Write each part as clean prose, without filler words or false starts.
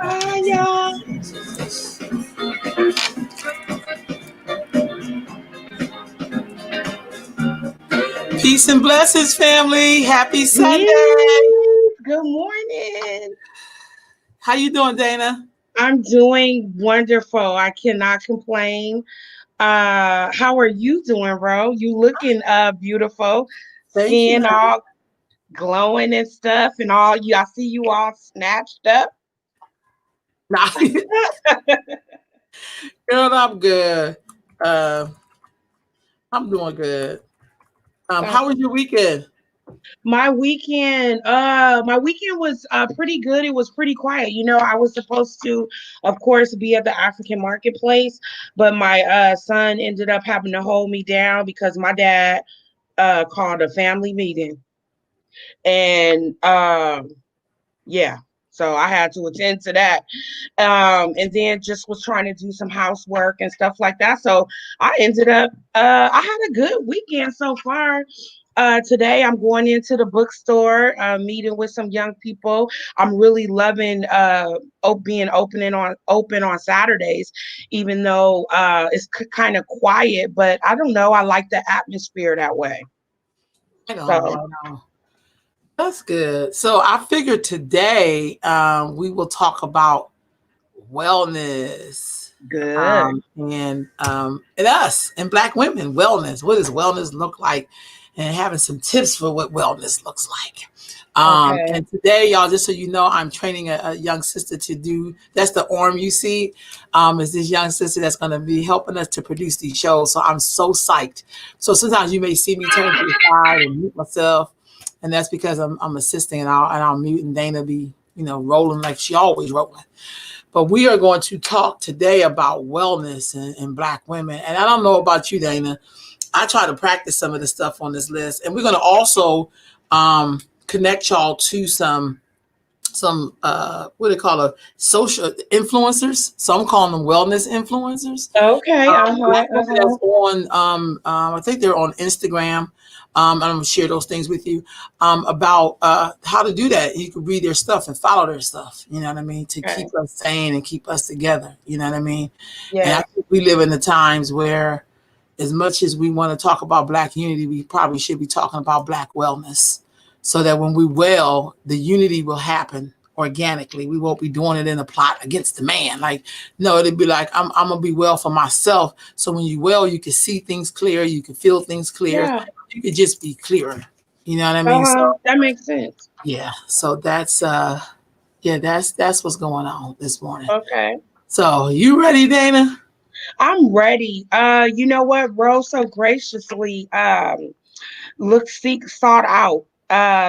Hi, y'all. Peace and blessings, family. Happy Sunday. Good morning. How you doing, Dana? I'm doing wonderful. I cannot complain. How are you doing, bro? You looking beautiful. Thank you. Skin all glowing and stuff and all you I see you all snatched up. Girl, I'm good. Uh, I'm doing good. How was your weekend? My weekend was pretty good. It was pretty quiet. You know, I was supposed to, of course, be at the African marketplace, but my son ended up having to hold me down because my dad called a family meeting. And yeah, so I had to attend to that. And then just was trying to do some housework and stuff like that. So I ended up, I had a good weekend so far. Today I'm going into the bookstore, meeting with some young people. I'm really loving being open on Saturdays, even though it's kind of quiet. But I don't know, I like the atmosphere that way. I know, So I know. That's good. So I figured today we will talk about wellness good. and us and Black women. Wellness. What does wellness look like? And having some tips for what wellness looks like. Okay. And today, y'all, just so you know, I'm training a young sister to do. That's the arm you see. Is this young sister that's going to be helping us to produce these shows. So I'm so psyched. So sometimes you may see me turn to the side and mute myself, and that's because I'm assisting, and I'll mute, and Dana be rolling like she always rolling. But we are going to talk today about wellness and Black women. And I don't know about you, Dana. I try to practice some of the stuff on this list, and we're going to also connect y'all to some what do they call it, social influencers. So I'm calling them wellness influencers. Okay. Uh-huh. Black women that's on I think they're on Instagram. And I'm gonna share those things with you about how to do that. You can read their stuff and follow their stuff. You know what I mean? To Okay. keep us sane and keep us together. You know what I mean? And I Yeah. think we live in the times where, as much as we want to talk about Black unity, we probably should be talking about Black wellness, so that when we well, the unity will happen organically. We won't be doing it in a plot against the man. Like, no, it'd be like, I'm gonna be well for myself. So when you well, you can see things clear, you can feel things clear, Yeah. you could just be clearer. You know what I mean? So Uh-huh. That makes sense. yeah. So that's that's what's going on this morning. Okay. So you ready, Dana? I'm ready. You know what? Rose so graciously sought out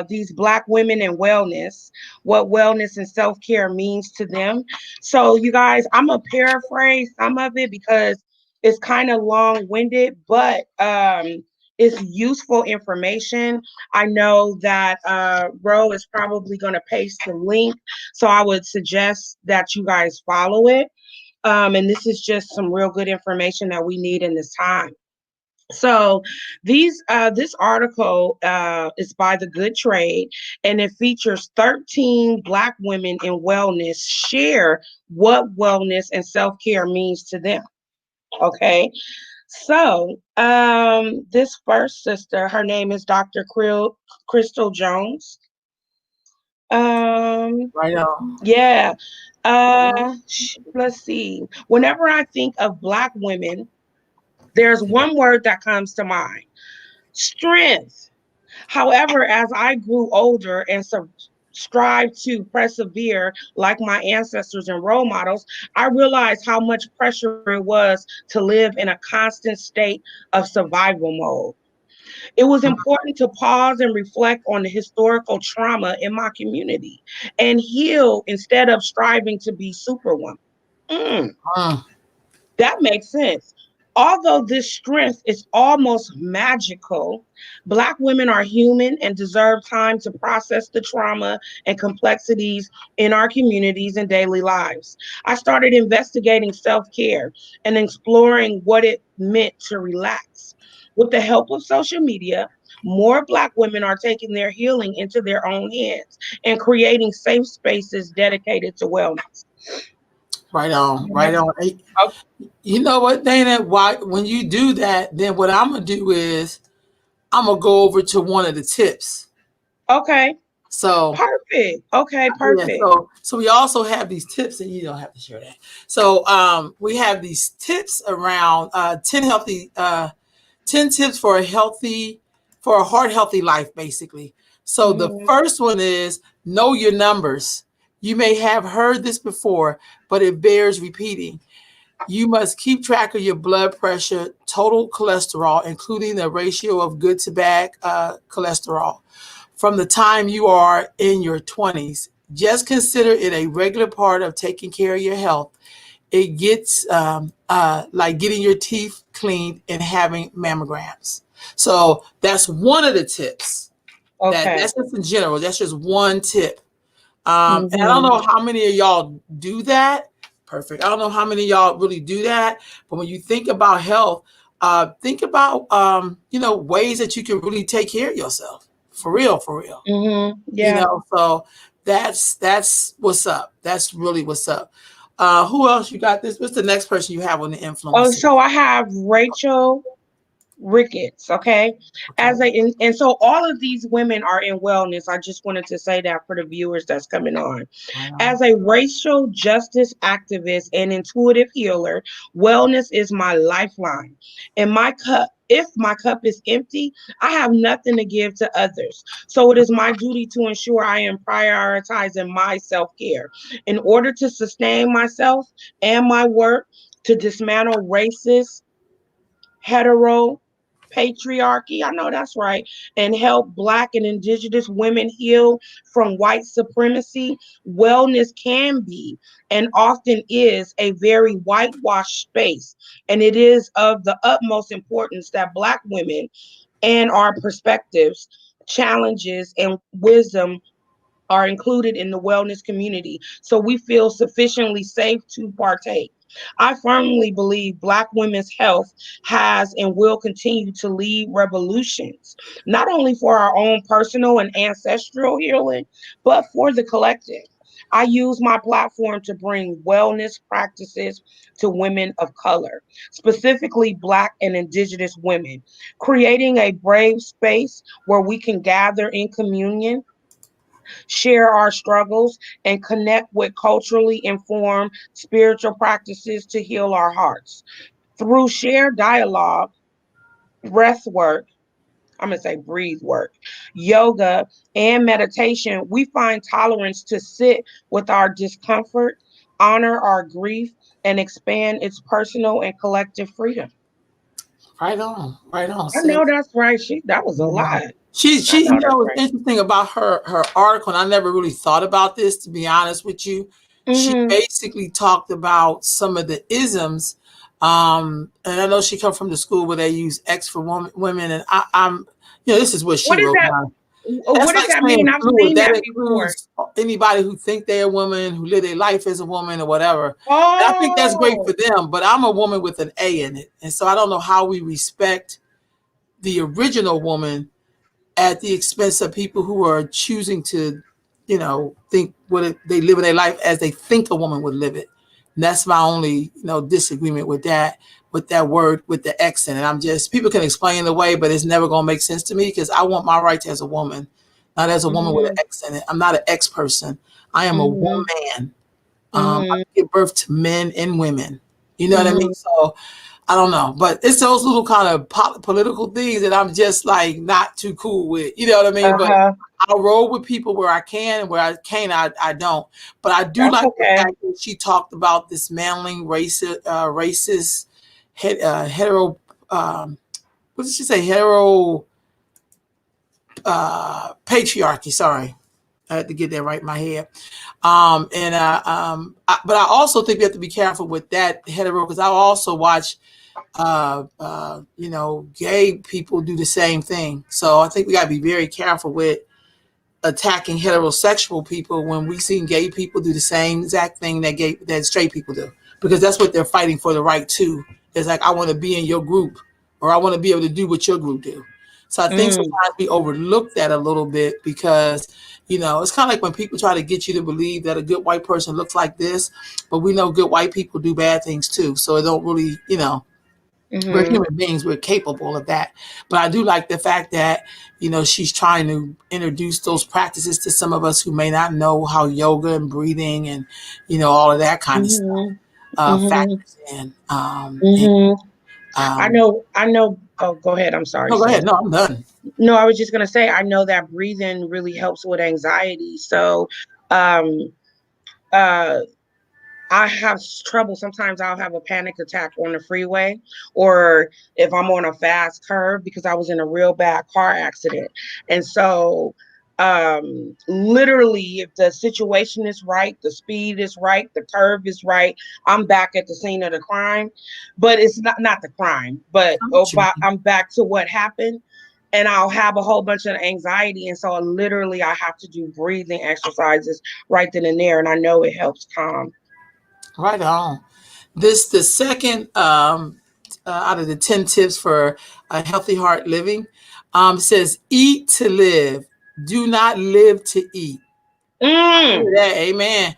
these Black women in wellness, what wellness and self-care means to them. So you guys, I'm gonna paraphrase some of it because it's kind of long-winded, but it's useful information. I know that Ro is probably gonna paste the link, so I would suggest that you guys follow it. And this is just some real good information that we need in this time. So this article is by The Good Trade, and it features 13 Black women in wellness share what wellness and self-care means to them. Okay. So this first sister, her name is Dr. Crystal Jones. Um Right on. yeah. Let's see. Whenever I think of Black women, there's one word that comes to mind: strength. However, as I grew older and strive to persevere like my ancestors and role models, I realized how much pressure it was to live in a constant state of survival mode. It was important to pause and reflect on the historical trauma in my community and heal instead of striving to be superwoman. Mm. Mm. That makes sense. Although this strength is almost magical, Black women are human and deserve time to process the trauma and complexities in our communities and daily lives. I started investigating self care and exploring what it meant to relax. With the help of social media, more Black women are taking their healing into their own hands and creating safe spaces dedicated to wellness. Right on, right on. Hey, you know what, Dana? Why when you do that, then what I'm gonna do is I'm gonna go over to one of the tips. Okay. So Perfect. Okay, yeah, perfect. so we also have these tips, and you don't have to share that. So we have these tips around 10 tips for a heart healthy life, basically. So the Mhm. first one is know your numbers. You may have heard this before, but it bears repeating. You must keep track of your blood pressure, total cholesterol, including the ratio of good to bad cholesterol, from the time you are in your 20s. Just consider it a regular part of taking care of your health. It gets like getting your teeth cleaned and having mammograms. So that's one of the tips. Okay. That's just in general. That's just one tip. And I don't Mhm. know how many of y'all do that. Perfect. I don't know how many of y'all really do that. But when you think about health, think about ways that you can really take care of yourself. For real, for real. Mhm. Yeah. So that's what's up. That's really what's up. Who else you got this? What's the next person you have on the Oh, influencer? so I have Rachel Ricketts, okay? Okay. And so all of these women are in wellness. I just wanted to say that for the viewers that's coming on. Right on. As a racial justice activist and intuitive healer, wellness is my lifeline. And my cup, if my cup is empty, I have nothing to give to others. So it is my duty to ensure I am prioritizing my self-care in order to sustain myself and my work to dismantle racist, hetero patriarchy, I know that's right, and help Black and Indigenous women heal from white supremacy. Wellness can be and often is a very whitewashed space. And it is of the utmost importance that Black women and our perspectives, challenges, and wisdom are included in the wellness community so we feel sufficiently safe to partake. I firmly believe Black women's health has and will continue to lead revolutions, not only for our own personal and ancestral healing, but for the collective. I use my platform to bring wellness practices to women of color, specifically Black and Indigenous women, creating a brave space where we can gather in communion, share our struggles, and connect with culturally informed spiritual practices to heal our hearts. Through shared dialogue, breath work, I'm going to say breathe work, yoga, and meditation, we find tolerance to sit with our discomfort, honor our grief, and expand its personal and collective freedom. Right on, I know sis. that's right. That was a Yeah. lot. I She, know that's what's right. interesting about her article, and I never really thought about this, to be honest with you. She Mm-hmm. basically talked about some of the isms. And I know she come from the school where they use X for women, and I'm, this is what she What is wrote that? down. What That's does like that saying mean? I've fluid. seen That that before. includes anybody who think they're a woman, who live their life as a woman or whatever. And I think that's great for Oh, them, but I'm a woman with an A in it. And so I don't know how we respect the original woman at the expense of people who are choosing to, think they live in their life as they think a woman would live it. And that's my only, disagreement with that word, with the X in it. I'm just, people can explain the way, but it's never going to make sense to me because I want my rights as a woman, not as a woman with an mm-hmm, X in it. I'm not an X person. I am a mm-hmm, woman. I mm-hmm, give birth to men and women. You know what I mean? mm-hmm. So I don't know, but it's those little kind of political things that I'm just like not too cool with. You know what I mean? But Uh-huh. I'll roll with people where I can, and where I can't, I don't. But I do That's like the okay. fact that she talked about dismantling racist, hetero. What did she say? Hetero patriarchy. Sorry, I had to get that right in my head. But I also think we have to be careful with that hetero, because I also watch gay people do the same thing. So I think we got to be very careful with attacking heterosexual people when we see gay people do the same exact thing that straight people do, because that's what they're fighting for the right to. It's like, I want to be in your group, or I want to be able to do what your group do. So I think Mm, sometimes we overlook that a little bit, because it's kind of like when people try to get you to believe that a good white person looks like this, but we know good white people do bad things too. So it don't really, we're mm-hmm. human beings, we're capable of that. But I do like the fact that she's trying to introduce those practices to some of us who may not know how yoga and breathing and all of that kind of stuff Mm-hmm. Mm-hmm. factors in. Mm-hmm. I Um, know, I know. Oh, go ahead. I'm sorry, no, go sis. ahead. No, I'm done. No, I was just gonna say, I know that breathing really helps with anxiety. So, um, uh, I have trouble. Sometimes I'll have a panic attack on the freeway, or if I'm on a fast curve, because I was in a real bad car accident. And so, literally, if the situation is right, the speed is right, the curve is right, I'm back at the scene of the crime. But it's not the crime, but I know what you mean. I'm back to what happened. And I'll have a whole bunch of anxiety. And so literally I have to do breathing exercises right then and there. And I know it helps calm. Right on. The second out of the 10 tips for a healthy heart living says, eat to live, do not live to eat. Mm. That, amen.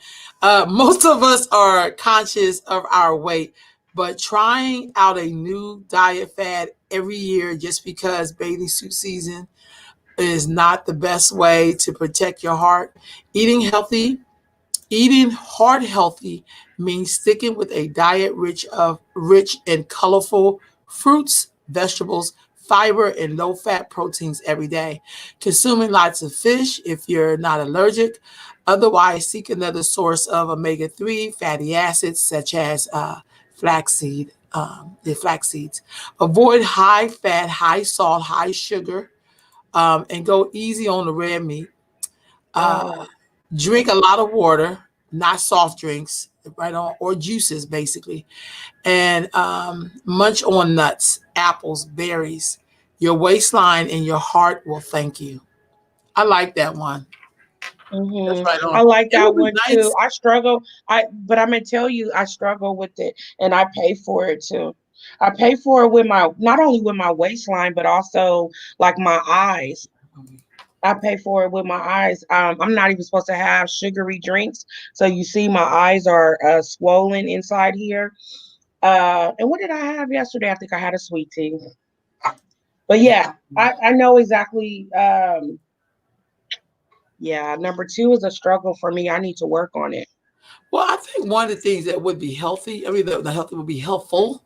Most of us are conscious of our weight, but trying out a new diet fad every year just because bathing suit season is not the best way to protect your heart. Eating heart healthy means sticking with a diet rich in colorful fruits, vegetables, fiber, and low fat proteins every day. Consuming lots of fish if you're not allergic. Otherwise, seek another source of omega-3 fatty acids, such as the flax seeds. Avoid high fat, high salt, high sugar, and go easy on the red meat. Uh, Oh. Drink a lot of water, not soft drinks, right on, or juices, basically. And munch on nuts, apples, berries. Your waistline and your heart will thank you. I like that one. That's Hmm. right on. I like It that would be one too. nice. I struggle. But I'm gonna tell you, I struggle with it, and I pay for it too. I pay for it with my, not only with my waistline, but also like my eyes. I pay for it with my eyes. I'm not even supposed to have sugary drinks, so you see my eyes are swollen inside here. And what did I have yesterday? I think I had a sweet tea. But yeah, I know exactly. Yeah, number two is a struggle for me. I need to work on it. Well, I think one of the things that would be healthy, I mean, the healthy would be helpful,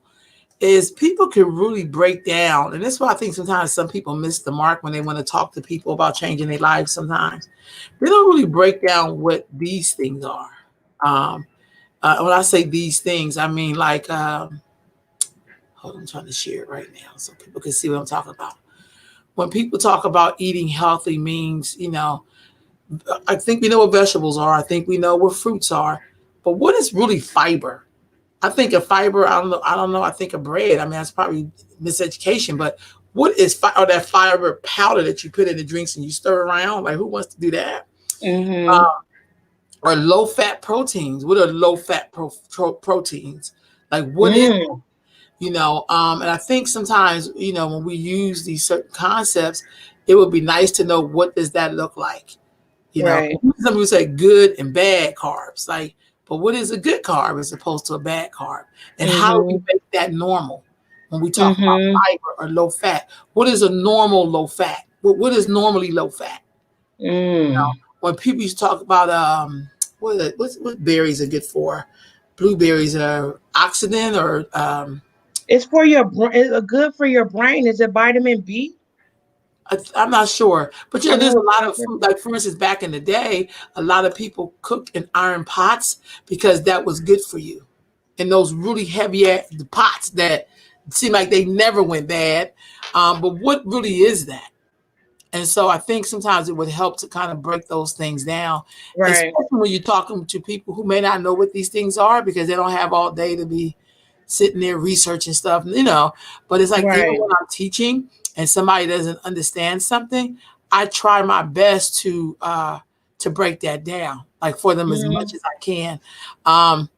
is people can really break down. And that's why I think sometimes some people miss the mark when they want to talk to people about changing their lives sometimes. They don't really break down what these things are. Um, when I say these things, I mean like, hold on, I'm trying to share it right now so people can see what I'm talking about. When people talk about eating healthy means, I think we know what vegetables are. I think we know what fruits are. But what is really fiber? I think of fiber. I don't know. I don't know. I think of bread. I mean, that's probably miseducation. But what is or that fiber powder that you put in the drinks and you stir around? Like, who wants to do that? Mm-hmm. Or low fat proteins. What are low fat proteins? Like, what is, Mm. and I think sometimes, when we use these certain concepts, it would be nice to know, what does that look like? Right. Some people say good and bad carbs. Like, but what is a good carb as opposed to a bad carb? And how do we Mm-hmm. make that normal when we talk about Mm-hmm. fiber or low fat? What is a normal low fat? What is normally low fat? Mm. When people used to talk about what berries are good for, blueberries are oxidant, or It's for your brain. It's good for your brain. Is it vitamin B? I'm not sure, but I there's a know lot of it's food. Like for instance, back in the day, a lot of people cooked in iron pots because that was good for you. And those really heavy pots that seem like they never went bad. But what really is that? And so I think sometimes it would help to kind of break those things down, right, especially when you're talking to people who may not know what these things are because they don't have all day to be sitting there researching stuff, you know. But it's like even right. when I'm teaching and somebody doesn't understand something, I try my best to break that down, like for them as much Mhm. as I can. Um,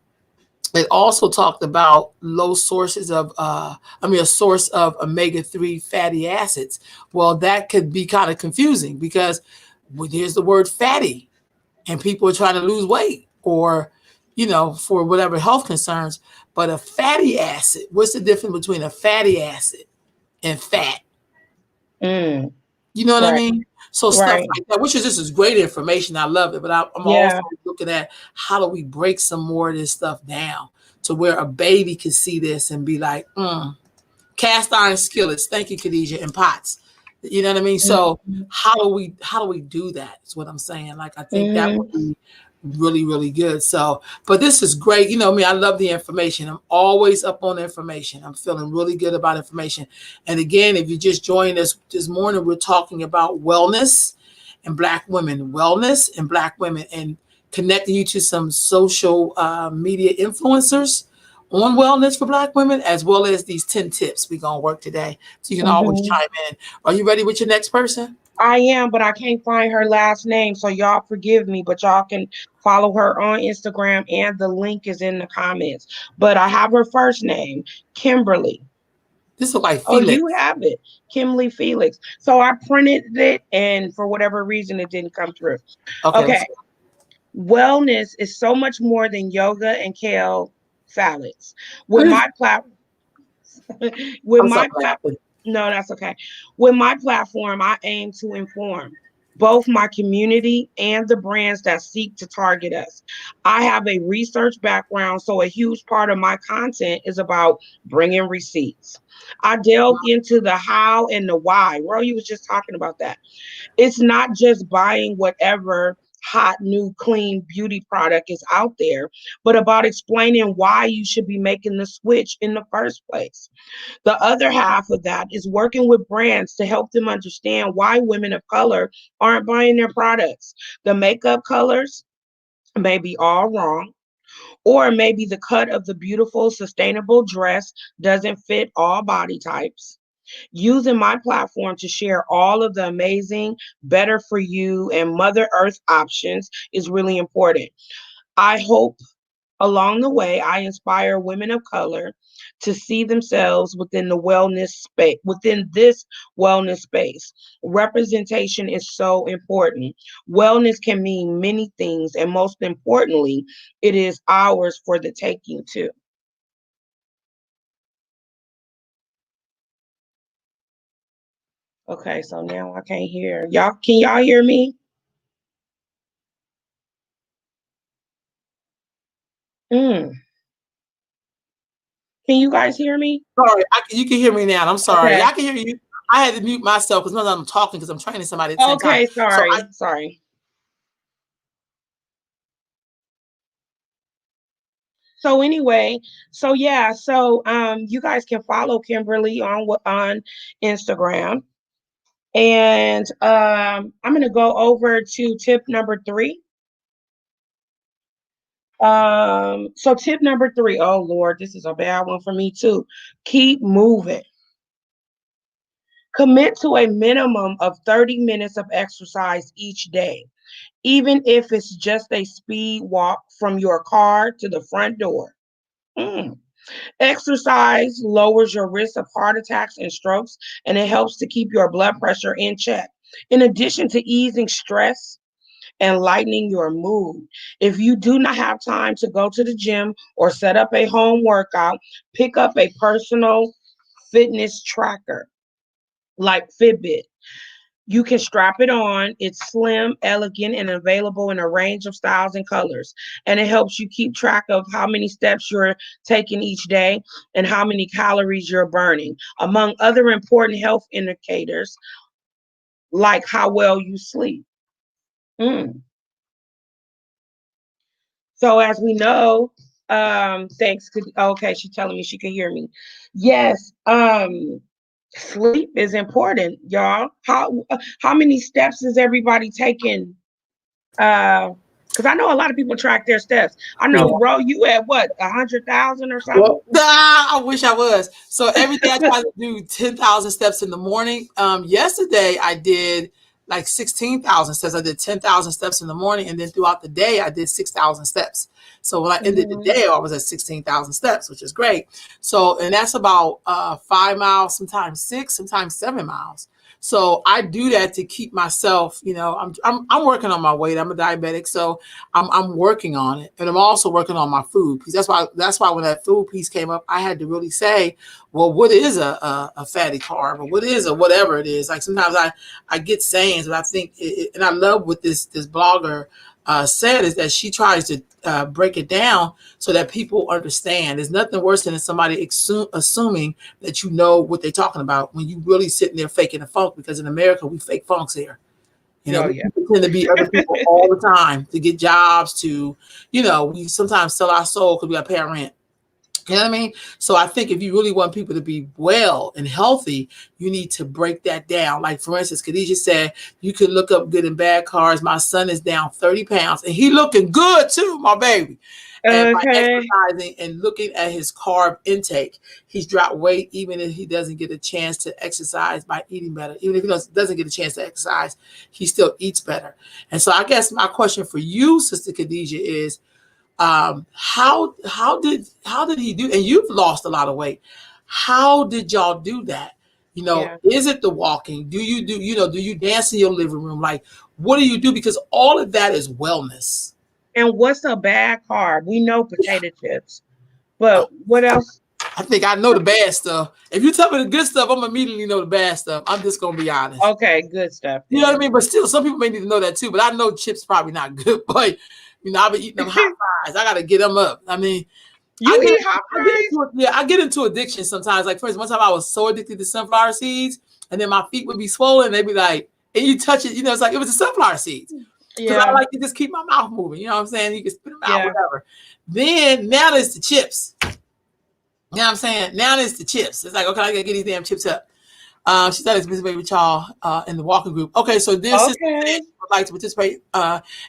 it also talked about low sources of, a source of omega-3 fatty acids. Well, that could be kind of confusing because there's the word fatty and people are trying to lose weight or, for whatever health concerns. But a fatty acid, what's the difference between a fatty acid and fat? Mm, You know what I right, mean? So stuff right. like that, which is this is great information. I love it, but I'm also Yeah. looking at how do we break some more of this stuff down to where a baby can see this and be like, cast iron skillets. Thank you, Khadijah, and pots. You know what I mean? So Mhm. how do we do that? Is what I'm saying. Like I think that would Mhm. be really, really good. So, but this is great. You know me, I love the information. I'm always up on information. I'm feeling really good about information. And again, if you just joined us this morning, we're talking about wellness and black women, and connecting you to some social media influencers on wellness for black women, as well as these 10 tips we're going to work today. So you can always Mhm. chime in. Are you ready with your next person? I am, but I can't find her last name, so y'all forgive me. But y'all can follow her on Instagram, and the link is in the comments. But I have her first name, Kimberly. This looks like Oh, you Felix. have it, Kimberly Felix. So I printed it, and for whatever reason, it didn't come through. Okay, Okay, wellness is so much more than yoga and kale salads. With my plat, with I'm sorry. my plat, no, that's okay. With my platform, I aim to inform both my community and the brands that seek to target us. I have a research background, so a huge part of my content is about bringing receipts. I delve into the how and the why. Roy, you was just talking about that. It's not just buying whatever hot new clean beauty product is out there, but about explaining why you should be making the switch in the first place. The other half of that is working with brands to help them understand why women of color aren't buying their products. The makeup colors may be all wrong, or maybe the cut of the beautiful sustainable dress doesn't fit all body types. Using my platform to share all of the amazing, better for you, and Mother Earth options is really important. I hope along the way, I inspire women of color to see themselves within the wellness space, within this wellness space. Representation is so important. Wellness can mean many things, and most importantly, it is ours for the taking too. Okay, so now I can't hear y'all. Can y'all hear me? Mm. Can you guys hear me? Sorry, you can hear me now. I'm sorry. Okay. I can hear you. I had to mute myself because sometimes I'm talking because I'm training somebody at the same time. Okay, So I sorry. Sorry. So anyway, so yeah, so you guys can follow Kimberly on Instagram. And I'm gonna go over to tip number 3. So tip number 3, oh Lord, this is a bad one for me too. Keep moving. Commit to a minimum of 30 minutes of exercise each day, even if it's just a speed walk from your car to the front door. Mm. Exercise lowers your risk of heart attacks and strokes, and it helps to keep your blood pressure in check. In addition to easing stress and lightening your mood, if you do not have time to go to the gym or set up a home workout, pick up a personal fitness tracker like Fitbit. You can strap it on. It's slim, elegant, and available in a range of styles and colors. And it helps you keep track of how many steps you're taking each day and how many calories you're burning, among other important health indicators. like how well you sleep. Mm. So as we know, thanks. Okay, she's telling me she can hear me. Yes, sleep is important, y'all. How many steps is everybody taking? Because I know a lot of people track their steps. I know, Ro, you at what, 100,000 or something? Well, I wish I was. So every day I try to do 10,000 steps in the morning. Yesterday I did like 16,000 steps. I did 10,000 steps in the morning, and then throughout the day I did 6,000 steps. So when I ended the day, I was at 16,000 steps, which is great. So, and that's about 5 miles, sometimes 6, sometimes 7 miles. So I do that to keep myself, I'm working on my weight. I'm a diabetic, so I'm working on it, and I'm also working on my food piece. That's why when that food piece came up, I had to really say, well, what is a fatty carb, or what is a whatever it is. Like sometimes I get sayings, but I think, and I love what this blogger said, is that she tries to break it down so that people understand. There's nothing worse than somebody assuming that you know what they're talking about when you really sitting there faking a funk, because in America we fake funks here. We tend to be other people all the time to get jobs, we sometimes sell our soul because we got to pay our rent. You know what I mean? So I think if you really want people to be well and healthy, you need to break that down. Like, for instance, Khadijah said, you can look up good and bad carbs. My son is down 30 pounds and he looking good too, my baby. And by exercising and looking at his carb intake, he's dropped weight, even if he doesn't get a chance to exercise by eating better. Even if he doesn't get a chance to exercise, he still eats better. And so I guess my question for you, Sister Khadijah, is how did he do? And you've lost a lot of weight. How did y'all do that? Is it the walking? Do you dance in your living room? Like, what do you do? Because all of that is wellness. And what's a bad carb? We know potato chips, but what else? I think I know the bad stuff. If you tell me the good stuff, I'm immediately know the bad stuff. I'm just gonna be honest. Okay, good stuff. You know what I mean? But still, some people may need to know that too. But I know chips probably not good. But I've been eating them hot fries. I gotta get them up. I mean, eat hot fries? I get into addiction sometimes. Like, for instance, one time I was so addicted to sunflower seeds, and then my feet would be swollen. They'd be like, and you touch it, it's like it was the sunflower seeds. Because I like to just keep my mouth moving. You know what I'm saying? You can spit them out, whatever. Then now there's the chips. You know what I'm saying? Now there's the chips. It's like, okay, I gotta get these damn chips up. She said it's busy with y'all in the walking group. Okay, so this is would like to participate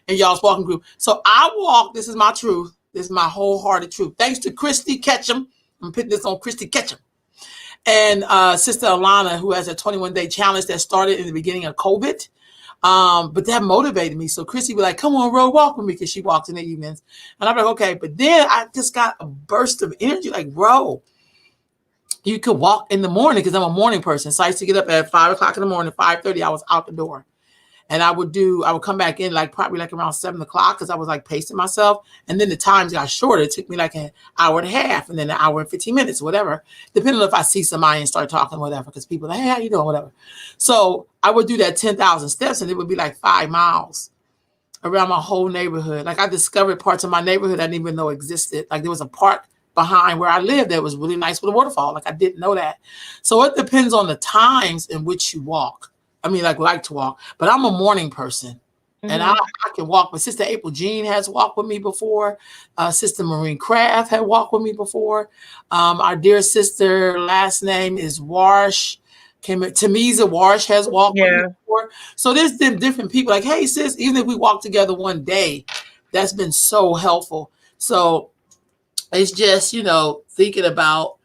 in y'all's walking group. So I walk. This is my truth. This is my wholehearted truth. Thanks to Christy Ketchum. I'm putting this on Christy Ketchum. And Sister Alana, who has a 21-day challenge that started in the beginning of COVID. But that motivated me. So Chrissy would be like, come on, Ro, walk with me, because she walks in the evenings. And I'm like, okay. But then I just got a burst of energy, like, Ro, you could walk in the morning, because I'm a morning person. So I used to get up at 5 o'clock in the morning, 5:30, I was out the door. And I would come back in probably around 7 o'clock, because I was like pacing myself. And then the times got shorter. It took me like an hour and a half, and then an hour and 15 minutes, whatever. Depending on if I see somebody and start talking, whatever, because people are like, hey, how you doing, whatever. So I would do that 10,000 steps, and it would be like 5 miles around my whole neighborhood. Like, I discovered parts of my neighborhood I didn't even know existed. Like, there was a park behind where I lived that was really nice with a waterfall. Like, I didn't know that. So it depends on the times in which you walk. I mean, like to walk, but I'm a morning person, and I can walk. But Sister April Jean has walked with me before. Sister Maureen Craft had walked with me before. Our dear sister, last name is Warsh. Tamiza Warsh has walked with me before. So there's different people. Like, hey, sis, even if we walk together one day, that's been so helpful. So it's just thinking about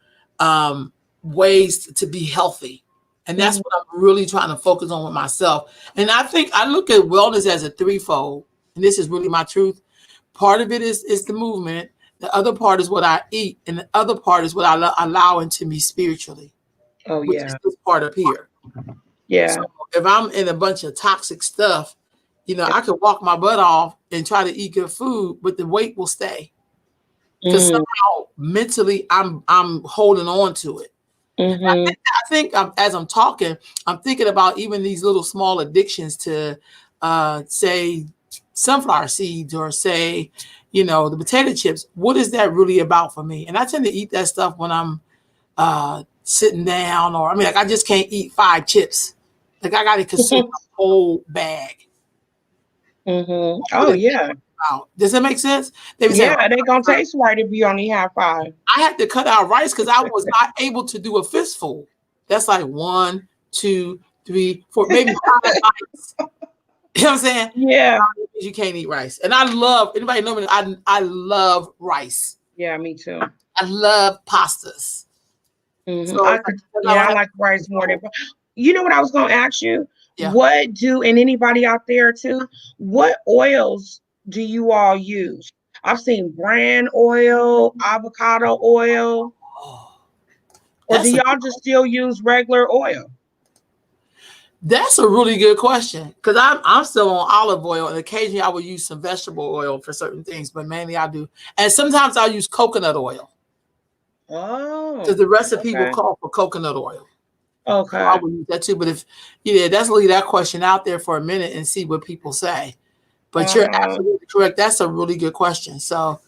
ways to be healthy. And that's what I'm really trying to focus on with myself. And I think I look at wellness as a threefold. And this is really my truth. Part of it is the movement. The other part is what I eat. And the other part is what I allow into me spiritually. Oh, which is this part up here. Yeah. So if I'm in a bunch of toxic stuff, I could walk my butt off and try to eat good food, but the weight will stay. Because somehow mentally I'm holding on to it. I think as I'm talking, I'm thinking about even these little small addictions to, say, sunflower seeds, or say, the potato chips. What is that really about for me? And I tend to eat that stuff when I'm sitting down, or I just can't eat 5 chips Like I got to consume the whole bag. Oh yeah. Out. Does that make sense? They be saying, Yeah, they gonna taste right if you only have 5. I had to cut out rice because I was not able to do a fistful. That's like 1, 2, 3, 4, maybe 5 bites. You know what I'm saying? Yeah. You can't eat rice. And I love, anybody know me, I love rice. Yeah, me too. I love pastas. So I could, yeah, I like rice more than. You know what I was gonna ask you? yeah. What do, and anybody out there too? What oils do you all use? I've seen bran oil, avocado oil, Oh, or do that's a y'all just still use regular oil? that's a really good question because I'm still on olive oil and occasionally I will use some vegetable oil for certain things, but mainly I do, and sometimes I'll use coconut oil because Oh, the recipe will okay, call for coconut oil. So I okay. would use that too. But if yeah, let's leave that question out there for a minute and see what people say. But you're Uh-huh. absolutely correct. That's a really good question. So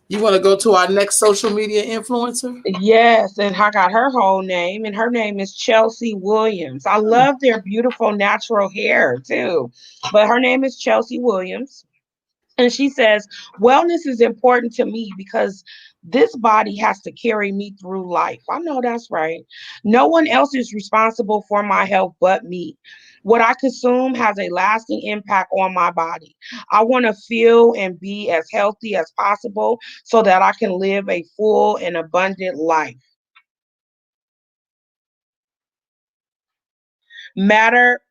you want to go to our next social media influencer? Yes, and I got her whole name, and her name is Chelsea Williams. I love their beautiful natural hair too, but her name is Chelsea Williams. And she says, wellness is important to me because this body has to carry me through life. I know that's right. No one else is responsible for my health but me. What I consume has a lasting impact on my body. I want to feel and be as healthy as possible so that I can live a full and abundant life. Matter,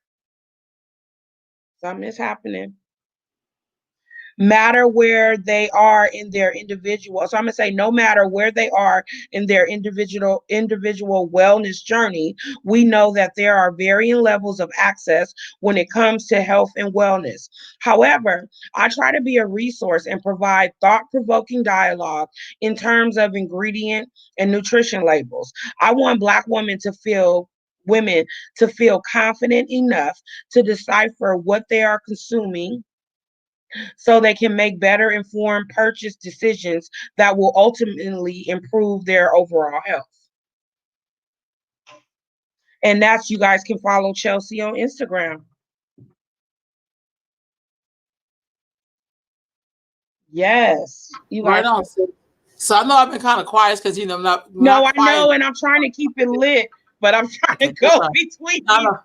something is happening. Matter where they are in their individual, so I'm going to say no matter where they are in their individual wellness journey, we know that there are varying levels of access when it comes to health and wellness. However, I try to be a resource and provide thought-provoking dialogue in terms of ingredient and nutrition labels. I want Black women to feel confident enough to decipher what they are consuming so they can make better informed purchase decisions that will ultimately improve their overall health. And that's, you guys can follow Chelsea on Instagram. Yes, you Right guys. on. So I know I've been kind of quiet because I'm not No, I quiet. know, and I'm trying to keep it lit, but I'm trying to Okay, that's go right. between No, these. no,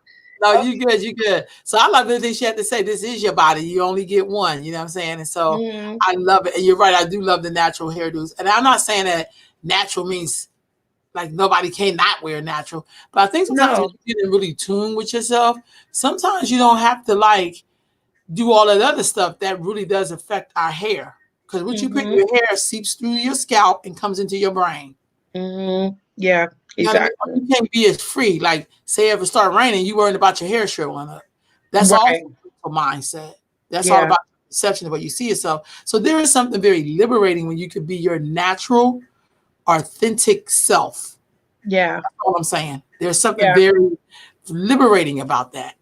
no, Okay. you good, you good. So I love everything she had to say. This is your body. You only get one. You know what I'm saying? And so Mhm. I love it. And you're right. I do love the natural hairdos. And I'm not saying that natural means like nobody cannot wear natural. But I think sometimes when No. you get in really tune with yourself, sometimes you don't have to like do all that other stuff that really does affect our hair. Because what you put in Mhm. your hair seeps through your scalp and comes into your brain. Mhm. Yeah. You know what I mean? Exactly. You can't be as free. Like, say if it start raining, you worried about your hair shriveling up. That's Right. also a mindset. That's all Yeah. about perception of what you see yourself. So there is something very liberating when you could be your natural, authentic self. Yeah. That's all I'm saying. There's something Yeah. very liberating about that,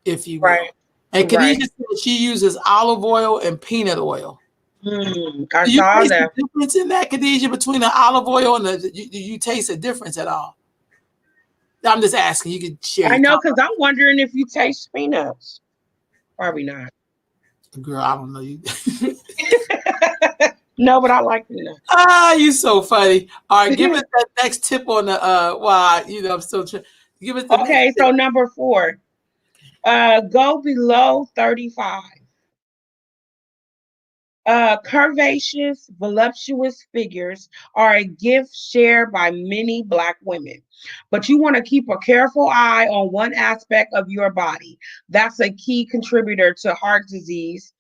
if you Right. will. And Right. Khadijah said she uses olive oil and peanut oil. I Do you saw taste the that. difference in that, Khadijah, between the olive oil and do you taste a difference at all? I'm just asking. You could share I your know, comment. because I'm wondering if you taste peanuts. Probably not. Girl, I don't know you. No, but I like peanuts. You so funny. All right, give us that next tip on the why, I'm still trying. Give us the next Okay, tip. so number 4, go below 35. Curvaceous, voluptuous figures are a gift shared by many Black women, but you want to keep a careful eye on one aspect of your body. That's a key contributor to heart disease,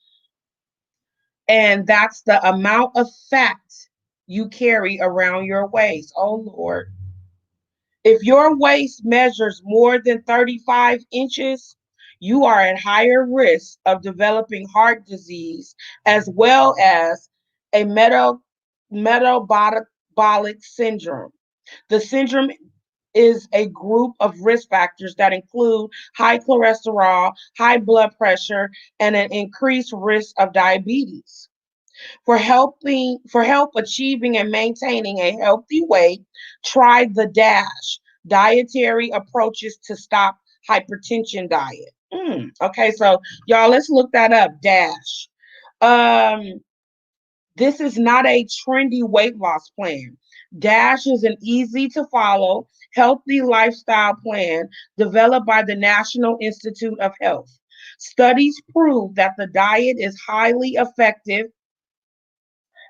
and that's the amount of fat you carry around your waist. Oh, Lord. If your waist measures more than 35 inches, you are at higher risk of developing heart disease as well as a metabolic syndrome. The syndrome is a group of risk factors that include high cholesterol, high blood pressure, and an increased risk of diabetes. For help achieving and maintaining a healthy weight, try the DASH, dietary approaches to stop hypertension diet. Okay, so y'all, let's look that up. DASH. Um, this is not a trendy weight loss plan. DASH is an easy to follow, healthy lifestyle plan developed by the National Institute of Health. Studies prove that the diet is highly effective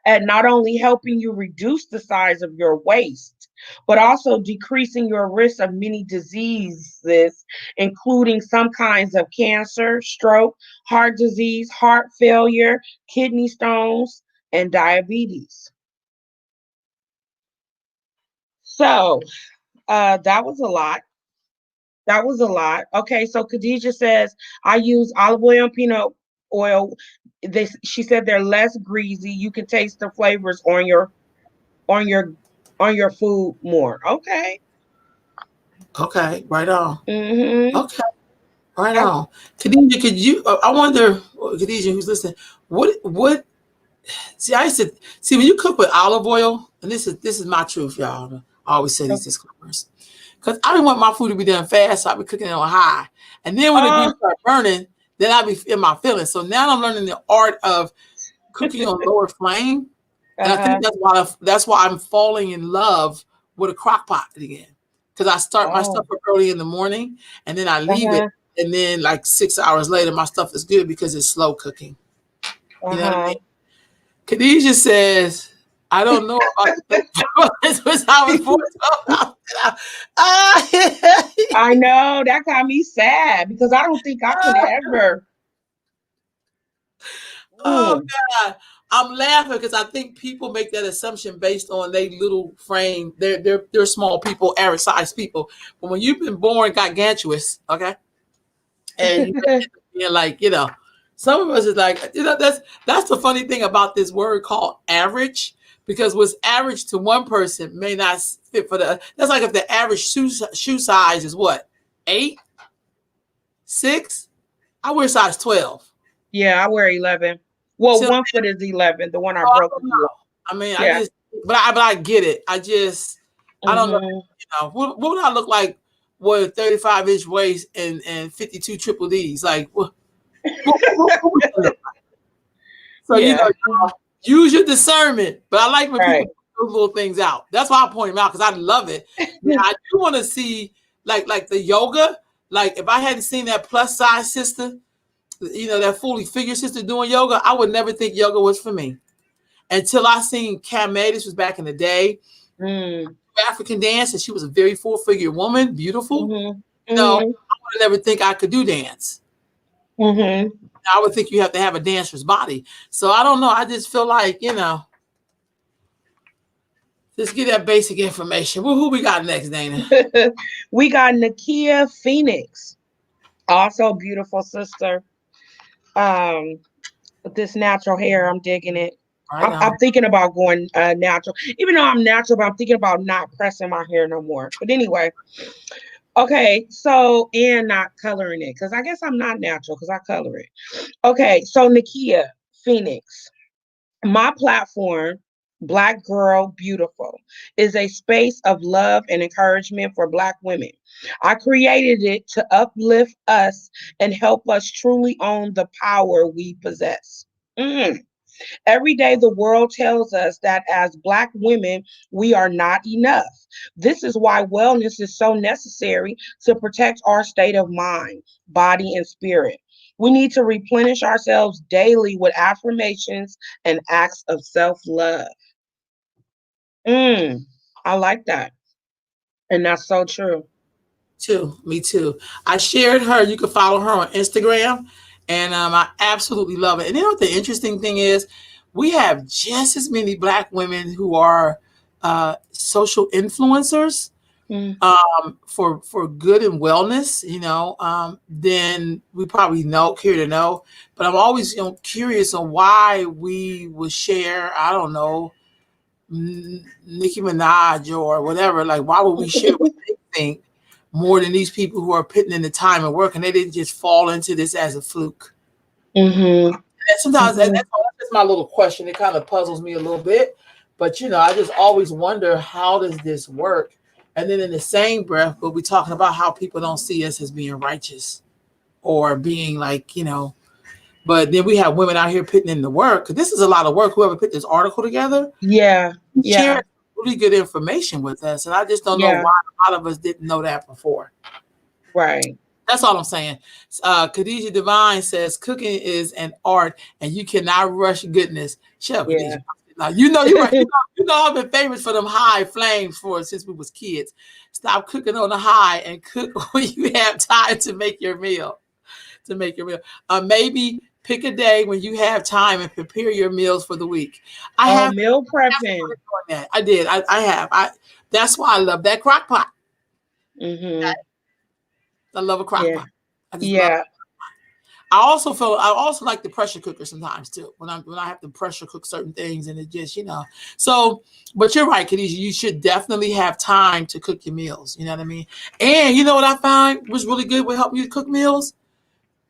at not only helping you reduce the size of your waist, but also decreasing your risk of many diseases, including some kinds of cancer, stroke, heart disease, heart failure, kidney stones, and diabetes. So that was a lot. That was a lot. Okay, so Khadijah says I use olive oil and peanut oil. She said they're less greasy. You can taste the flavors on your on your food more. Okay. Okay, right on. Mm-hmm. Okay, right on. Khadijah, could you? I wonder, Khadijah, who's listening, what? See, I used to see when you cook with olive oil, and this is my truth, y'all. I always say these disclaimers because I didn't want my food to be done fast, so I be cooking it on high, and then when the grease start burning, then I be in my feelings. So now I'm learning the art of cooking on lower flame, and I think that's why I'm falling in love with a crock pot again. Because I start my stuff up early in the morning, and then I leave it, and then like 6 hours later, my stuff is good because it's slow cooking. You know what I mean? Khadijah says, I don't know about this was how it I know that got me sad because I don't think I could ever. Oh God. I'm laughing because I think people make that assumption based on their little frame. They're small people, average size people. But when you've been born gargantuous, okay, and you're like, some of us is like, that's the funny thing about this word called average, because what's average to one person may not fit for the. That's like if the average shoe size is what, 8, 6. I wear size 12. Yeah, I wear 11. Well, So, one foot is 11. The one I I broke don't is 11. know. I mean, Yeah. but I get it. I don't know. What would I look like with a 35-inch waist and 52 triple D's? Like, what would that look like? So, Yeah. use your discernment. But I like when people Right. point those little things out. That's why I point them out, because I love it. Now, I do want to see, like the yoga. Like, if I hadn't seen that plus size sister, that fully figure sister doing yoga, I would never think yoga was for me. Until I seen Cam May, this was back in the day, African dance, and she was a very full-figure woman, beautiful. I would never think I could do dance. I would think you have to have a dancer's body. So I don't know. I just feel like, just get that basic information. Well, who we got next, Dana? We got Nakia Phoenix, also beautiful sister. With this natural hair, I'm digging it. I'm thinking about going natural, even though I'm natural, but I'm thinking about not pressing my hair no more. But anyway, okay, so and not coloring it, because I guess I'm not natural because I color it. Okay, so Nakia Phoenix, my platform, Black Girl Beautiful, is a space of love and encouragement for Black women. I created it to uplift us and help us truly own the power we possess. Every day, the world tells us that as Black women, we are not enough. This is why wellness is so necessary to protect our state of mind, body, and spirit. We need to replenish ourselves daily with affirmations and acts of self love. I like that. And that's so true. Me too. I shared her. You can follow her on Instagram, and I absolutely love it. And you know what the interesting thing is? We have just as many Black women who are social influencers for good and wellness, than we probably care to know. But I'm always curious on why we would share, I don't know, Nicki Minaj or whatever. Like, why would we share what they think more than these people who are putting in the time and work, and they didn't just fall into this as a fluke? And sometimes that's just my little question. It kind of puzzles me a little bit, but I just always wonder, how does this work? And then in the same breath, we'll be talking about how people don't see us as being righteous or being like, but then we have women out here putting in the work. 'Cause this is a lot of work. Whoever put this article together, Yeah. Yeah. shared really good information with us. And I just don't know Yeah. why a lot of us didn't know that before. Right. That's all I'm saying. Khadijah Divine says cooking is an art and you cannot rush goodness. Shut up, Yeah. Khadijah. Now, you're right. I've been famous for them high flames since we was kids. Stop cooking on the high and cook when you have time to make your meal. Maybe pick a day when you have time and prepare your meals for the week. I have meal prepping. that. I did. I have. That's why I love that crock pot. Mm-hmm. I love a crock pot. I just Yeah. love it. I also like the pressure cooker sometimes too. When I have to pressure cook certain things and it just, So, but you're right, Khadijah. You should definitely have time to cook your meals. You know what I mean? And you know what I find was really good with helping you to cook meals?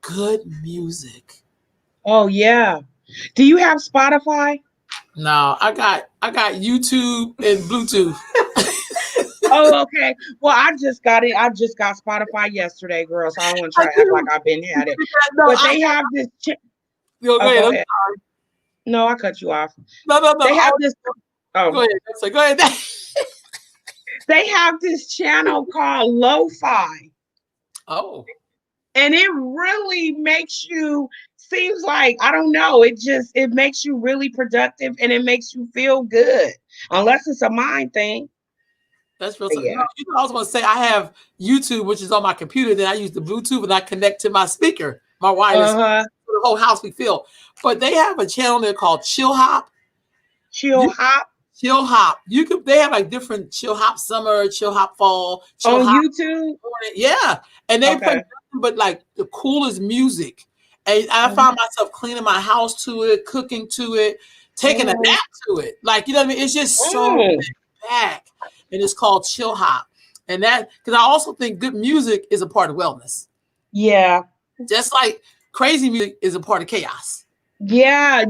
Good music. Oh yeah. Do you have Spotify? No, I got YouTube and Bluetooth. Oh, okay. Well, I just got it. I just got Spotify yesterday, girl. So I don't want to try to act like I've been had it. But they have this. Go ahead. No, I cut you off. No. They have this. Oh, go ahead. So go ahead. They have this channel called Lo-Fi. Oh. And it really makes you, seems like, I don't know, it makes you really productive and it makes you feel good. Unless it's a mind thing. That's real. Yeah. I was going to say I have YouTube, which is on my computer. Then I use the Bluetooth and I connect to my speaker, my wireless. The whole house we feel. But they have a channel there called Chill Hop. Chill Hop. They have like different Chill Hop summer, Chill Hop fall. On YouTube. Yeah, and they play nothing but like the coolest music. And I found myself cleaning my house to it, cooking to it, taking a nap to it. Like, you know what I mean? It's just so back. And it's called Chill Hop. And that, because I also think good music is a part of wellness. Yeah. Just like crazy music is a part of chaos. Yeah,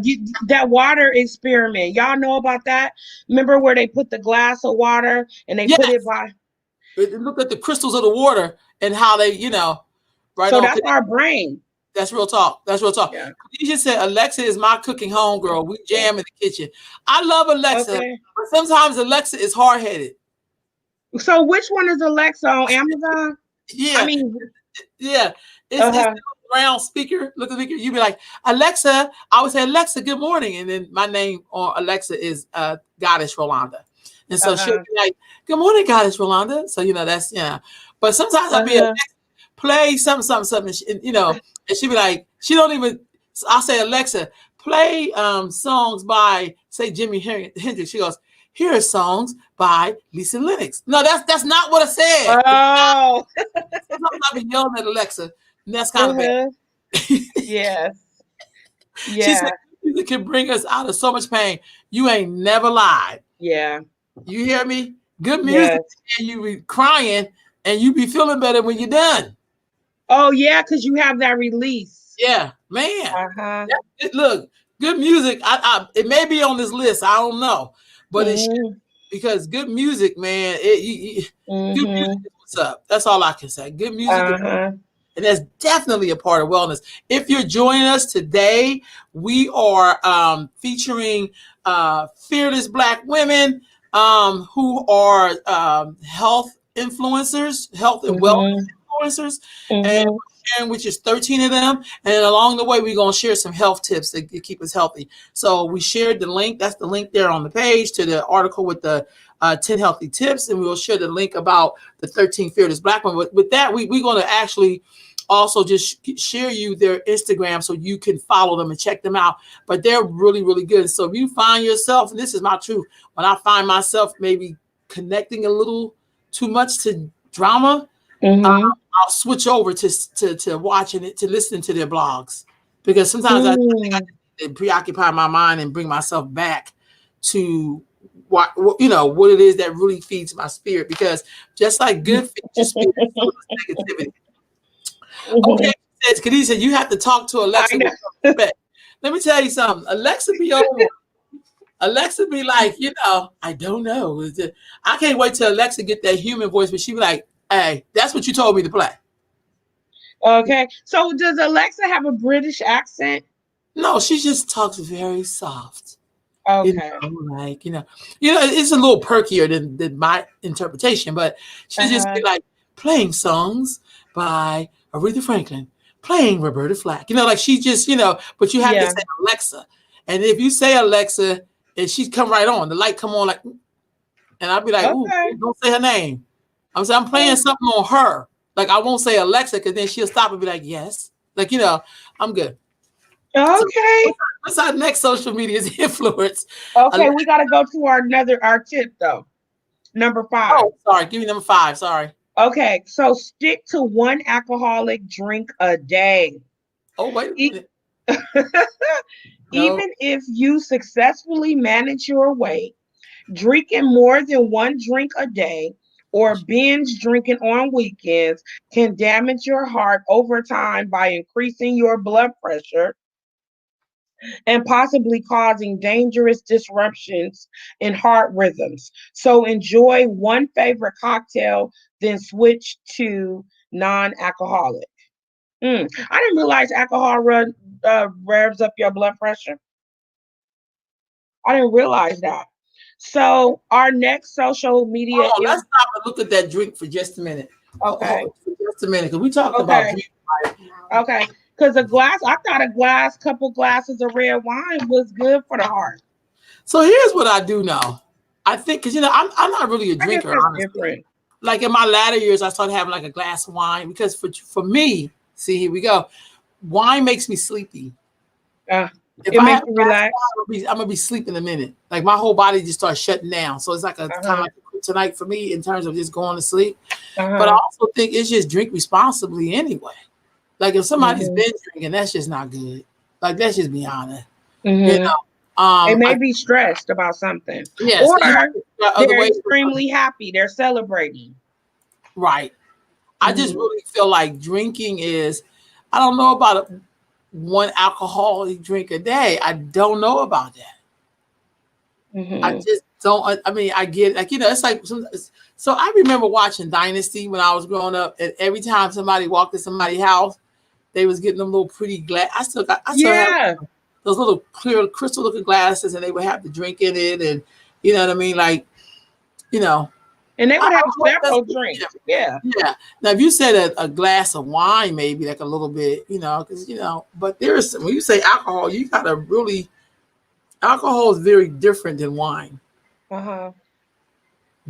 that water experiment. Y'all know about that? Remember where they put the glass of water and they put it by? Look at the crystals of the water and how they, right. So that's our brain. That's real talk. Yeah. You just said Alexa is my cooking homegirl. We jam in the kitchen. I love Alexa, but sometimes Alexa is hard-headed. So which one is Alexa on Amazon? Yeah. I mean, yeah. It's a round speaker. Look at the speaker. You be like, Alexa. I would say, Alexa, good morning. And then my name on Alexa is Goddess Rolanda. And so she'll be like, good morning, Goddess Rolanda. So, that's, But sometimes I'll be like, play something. And she'll be like, I'll say, Alexa, play songs by, say, Jimi Hendrix. She goes, here are songs by Lisa Lennox. No, that's not what I said. Oh. I've been yelling at Alexa. And that's kind of bad. Yes. Yeah. She said music can bring us out of so much pain. You ain't never lied. Yeah. You hear me? Good music, and you be crying, and you be feeling better when you're done. Oh yeah, because you have that release. Yeah, man. Look, good music. It may be on this list. I don't know, but it should, because good music, man. Good music is what's up. That's all I can say. Good music. And that's definitely a part of wellness. If you're joining us today, we are featuring fearless Black women who are health influencers, health and wellness influencers, and sharing, which is 13 of them. And along the way, we're going to share some health tips to keep us healthy. So we shared the link. That's the link there on the page to the article with the 10 healthy tips. And we'll share the link about the 13 fearless Black women. With that, we're going to actually also just share you their Instagram so you can follow them and check them out. But they're really, really good. So if you find yourself, and this is my truth, when I find myself maybe connecting a little too much to drama, I'll switch over to watching it, to listening to their blogs, because sometimes I think I need to preoccupy my mind and bring myself back to what it is that really feeds my spirit. Because just like good feeds your spirit, so does negativity. Okay, Khadijah, you have to talk to Alexa with respect. Let me tell you something. Alexa be over. Alexa be like, I don't know. I can't wait till Alexa get that human voice, but she be like, hey, that's what you told me to play. Okay. So does Alexa have a British accent? No, she just talks very soft. Okay. Like, it's a little perkier than my interpretation, but she'll just be Uh-huh. like playing songs by Aretha Franklin, playing Roberta Flack. Like she just, but you have to Yeah. say Alexa. And if you say Alexa and she come right on, the light come on like, and I'll be like, ooh, Okay. don't say her name. I'm playing something on her. Like I won't say Alexa because then she'll stop and be like, yes. Like, I'm good. So Okay. what's our next social media's influence? Okay, we gotta go to our tip though. Number 5. Oh, sorry. Give me number 5. Sorry. Okay, so stick to one alcoholic drink a day. Oh, wait a E- minute. No. Even if you successfully manage your weight, drinking more than one drink a day or binge drinking on weekends can damage your heart over time by increasing your blood pressure and possibly causing dangerous disruptions in heart rhythms. So enjoy one favorite cocktail, then switch to non-alcoholic. I didn't realize alcohol revs up your blood pressure. I didn't realize that. So our next social media Hold on. is Let's stop and look at that drink for just a minute. okay. For just a minute. Because we talked about Okay. drink. Okay. Because I thought couple glasses of red wine was good for the heart. So here's what I do know. I think, because, I'm not really a I guess drinker, that's honestly. different. Like in my latter years, I started having like a glass of wine because for me, see, here we go. Wine makes me sleepy. If It I makes have you a glass of relax. wine, I'm gonna be sleeping in a minute. Like my whole body just starts shutting down. So it's like a kind of Uh-huh. like a tonight for me in terms of just going to sleep. But I Uh-huh. also think it's just drink responsibly anyway. Like if somebody's Mm-hmm. been drinking, that's just not good. Like let's just be honest. You Mm-hmm. know. They may I be stressed about something, yeah. or So you have to figure out other they're ways. extremely happy. They're celebrating. Right. I just Mm-hmm. really feel like drinking is. I don't know about one alcoholic drink a day. I don't know about that. I Mm-hmm. just don't. I mean, I get like it's like so. I remember watching Dynasty when I was growing up, and every time somebody walked in somebody's house, they was getting them little pretty glass. I still have Yeah. those little clear crystal looking glasses, and they would have the drink in it, and you know what I mean, like you know. And they I would have don't know if several that's drinks. Yeah. yeah. Now, if you said a glass of wine, maybe like a little bit, because but there is when you say alcohol, you gotta really alcohol is very different than wine. Uh-huh.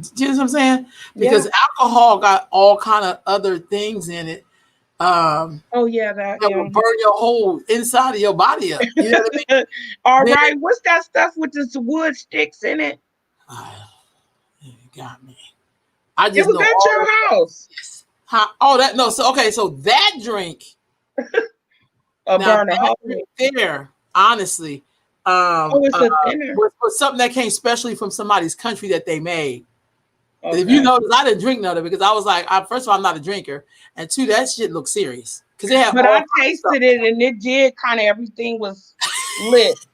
Do you know what I'm saying? Yeah. Because alcohol got all kind of other things in it Oh yeah, that that yeah. will burn your whole inside of your body up. You know what I All mean? right. What's that stuff with the wood sticks in it? You got me. I It just was know at all your the house. yes. How, oh, that no. So okay, so that drink now Burn a that hole. drink there, honestly, Oh, it's a thinner. was something that came specially from somebody's country that they made. And if you Okay. notice, I didn't drink none of it because I was like, first of all, I'm not a drinker, and two, that shit looks serious because they have But all I kinds of stuff. tasted it and it did kind of everything was lit.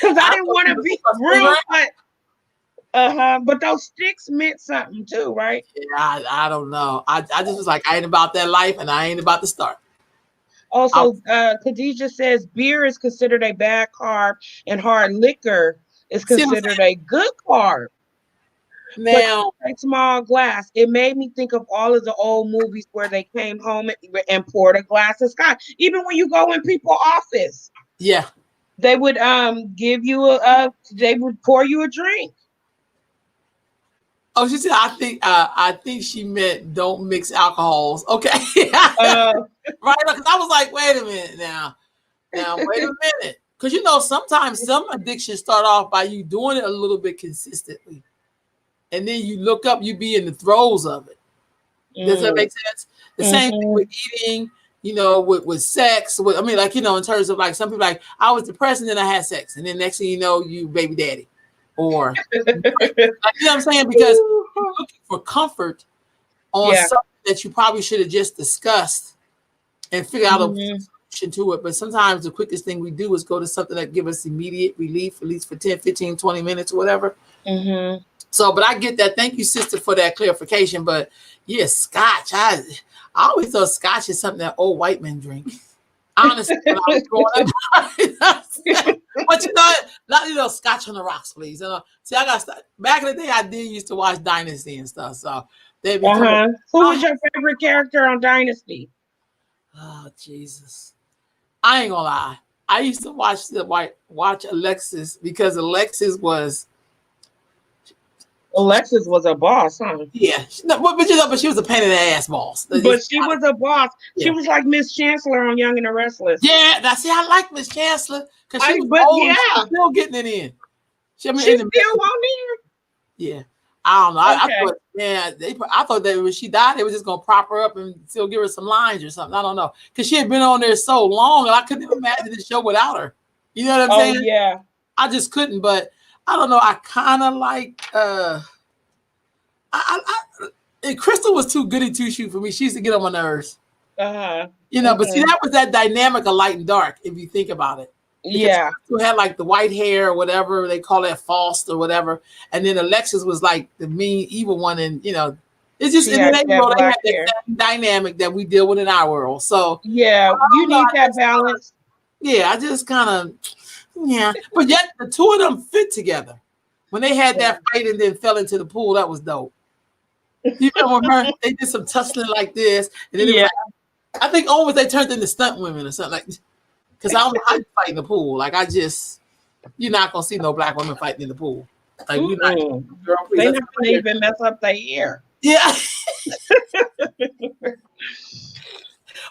Because I I didn't thought want you to were be a rude, cigarette. but but those sticks meant something too, right? Yeah, I don't know. I just was like, I ain't about that life, and I ain't about to start. I, Also, Khadijah says beer is considered a bad carb and hard liquor is see what I'm considered a good carb. saying? But Now, a small glass, it made me think of all of the old movies where they came home and poured a glass of scotch. Even when you go in people's office, yeah. they would give you they would pour you a drink. Oh, she said, I think she meant don't mix alcohols. Okay, Uh, right? Because I was like, wait a minute now. Now, wait a minute. Because sometimes some addictions start off by you doing it a little bit consistently. And then you look up, you be in the throes of it. Does that make sense? The same thing with eating, with sex. I mean, like, in terms of like some people like, I was depressed and then I had sex. And then next thing you know, you baby daddy. Or, like, you know what I'm saying? Because you're looking for comfort on yeah. something that you probably should have just discussed and figure out a solution to it, but sometimes the quickest thing we do is go to something that give us immediate relief, at least for 10, 15, 20 minutes or whatever. Mm-hmm. So, but I get that. Thank you, sister, for that clarification. But yeah, scotch. I always thought scotch is something that old white men drink. Honestly, when I was growing up. But scotch on the rocks, please. See, I got back in the day. I did used to watch Dynasty and stuff. So they become. Who was your favorite character on Dynasty? Oh Jesus! I ain't gonna lie. I used to watch Alexis because Alexis was a boss, huh? Yeah, but she was a pain in the ass boss. But she was a boss. Yeah. She was like Miss Chancellor on Young and the Restless. Yeah, that's I like Miss Chancellor because she was old. Yeah. She was still getting it in. She still won't in. Yeah, I don't know. I thought that when she died, they were just gonna prop her up and still give her some lines or something. I don't know because she had been on there so long, and I couldn't even imagine the show without her. You know what I'm saying? Yeah, I just couldn't. But I don't know. I kind of like. Crystal was too goody two shoot for me. She used to get on my nerves. But see, that was that dynamic of light and dark. If you think about it, because Crystal had like the white hair or whatever they call that, Faust or whatever, and then Alexis was like the mean, evil one, and it's just in the world they had that same dynamic that we deal with in our world. So you need that balance. I just kind of but yet the two of them fit together. When they had that fight and then fell into the pool, that was dope. You know, when they did some tussling like this, and then I think almost they turned into stunt women or something like. Because I don't know how you fight in the pool. Like you're not gonna see no black women fighting in the pool. Like we're not. Girl, please, they're not gonna even mess up their hair. Yeah.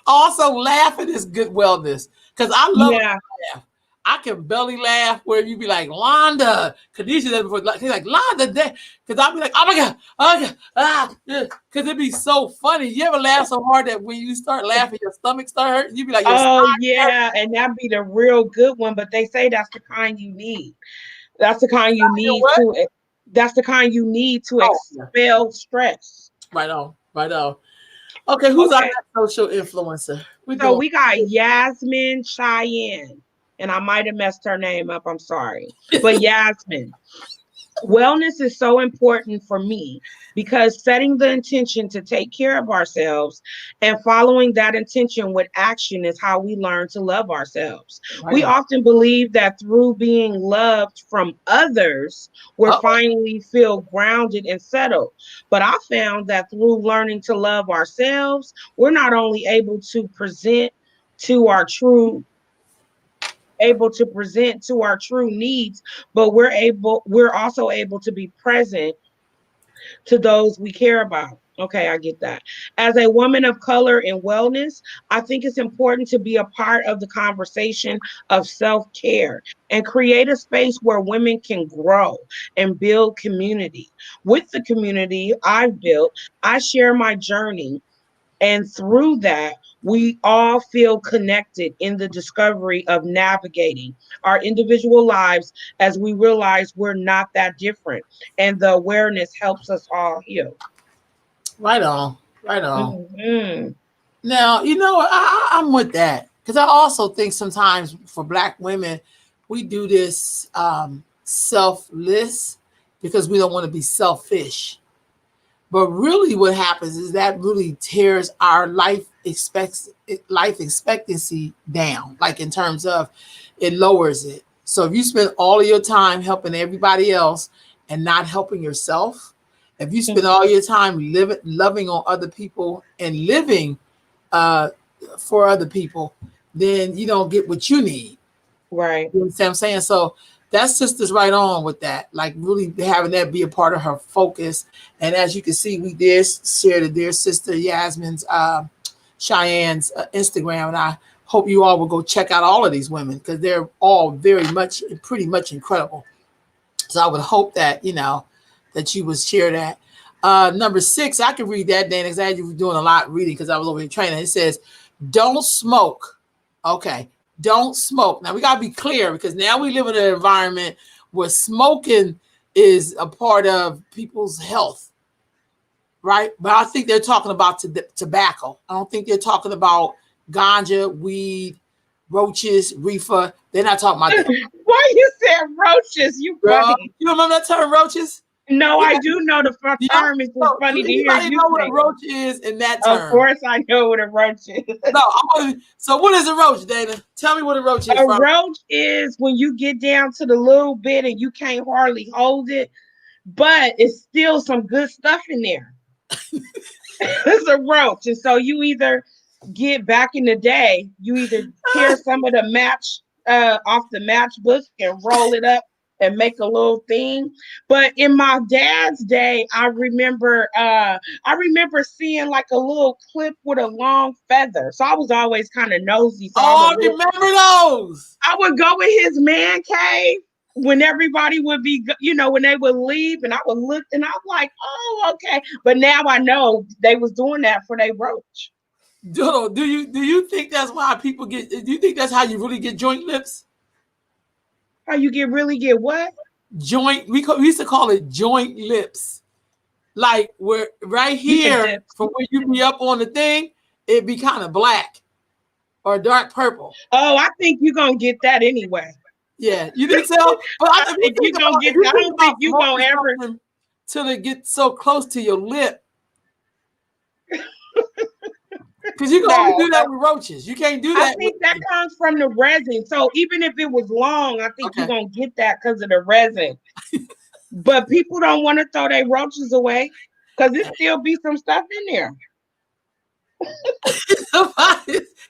Also, laughing is good wellness because I love to laugh. I can belly laugh where you be like, Londa, Khadijah said before, he's like, Londa, because I'll be like, oh my God, because it'd be so funny. You ever laugh so hard that when you start laughing, your stomach start hurting? You be like, and that'd be the real good one, but they say that's the kind you need. That's the kind you need to. That's the kind you need to expel stress. Right on. Okay, who's our social influencer? We got Yasmin Cheyenne. And I might have messed her name up. I'm sorry. But Yasmin, wellness is so important for me because setting the intention to take care of ourselves and following that intention with action is how we learn to love ourselves. Right. We often believe that through being loved from others, we're finally feel grounded and settled. But I found that through learning to love ourselves, we're not only able to present to our true needs, but we're also able to be present to those we care about. Okay, I get that. As a woman of color in wellness, I think it's important to be a part of the conversation of self-care and create a space where women can grow and build community. With the community I've built, I share my journey, and through that, we all feel connected in the discovery of navigating our individual lives as we realize we're not that different. And the awareness helps us all heal. Right on. Mm-hmm. Now, I'm with that. Because I also think sometimes for Black women, we do this selfless because we don't want to be selfish. But really what happens is that really tears our life expectancy down, like in terms of it lowers it. So if you spend all of your time helping everybody else and not helping yourself, if you spend all your time loving on other people and living for other people, then you don't get what you need. Right. You know what I'm saying? So that sister's right on with that, like really having that be a part of her focus. And as you can see, we did share the dear sister Yasmin's, Cheyenne's Instagram. And I hope you all will go check out all of these women because they're all pretty much incredible. So I would hope that, that you would share that. Number 6, I can read that, Dana, because I had you doing a lot reading because I was over here training. It says, don't smoke. Okay. Don't smoke. Now we got to be clear because now we live in an environment where smoking is a part of people's health, right? But I think they're talking about tobacco. I don't think they're talking about ganja, weed, roaches, reefer. They're not talking about that. Why you said roaches? You Girl, funny. you remember that term, roaches? No, Yeah. I do know the Yeah. term. It's just So, funny do to hear anybody you know what say a it. roach is in that Of term? course, I know what a roach is. No, so what is a roach, Dana? Tell me what a roach is A from. roach is when you get down to the little bit and you can't hardly hold it, but it's still some good stuff in there. It's a roach. And so you either get back in the day, you either tear some of the match off the matchbook and roll it up and make a little thing. But in my dad's day, I remember seeing like a little clip with a long feather. So I was always kind of nosy. So I Oh, would I look, remember those. I would go in his man cave when everybody would be, when they would leave, and I would look, and I'm like, oh, okay. But now I know they was doing that for their roach. Dodo, do you think that's why people get? Do you think that's how you really get joint lips? How you get what? Joint. We used to call it joint lips. Like where right Yeah, here lips. from where you be up on the thing, it'd be kind of black or dark purple. Oh, I think you're gonna get that anyway. Yeah, you think so? But I if think you're gonna get you that. I think don't think about you're gonna smoking ever. something till it gets so close to your lip, because you can only No, do that with roaches. You can't do I that with. think that comes from the resin. So even if it was long, I think you're Okay. gonna get that because of the resin. But people don't want to throw their roaches away because it still be some stuff in there.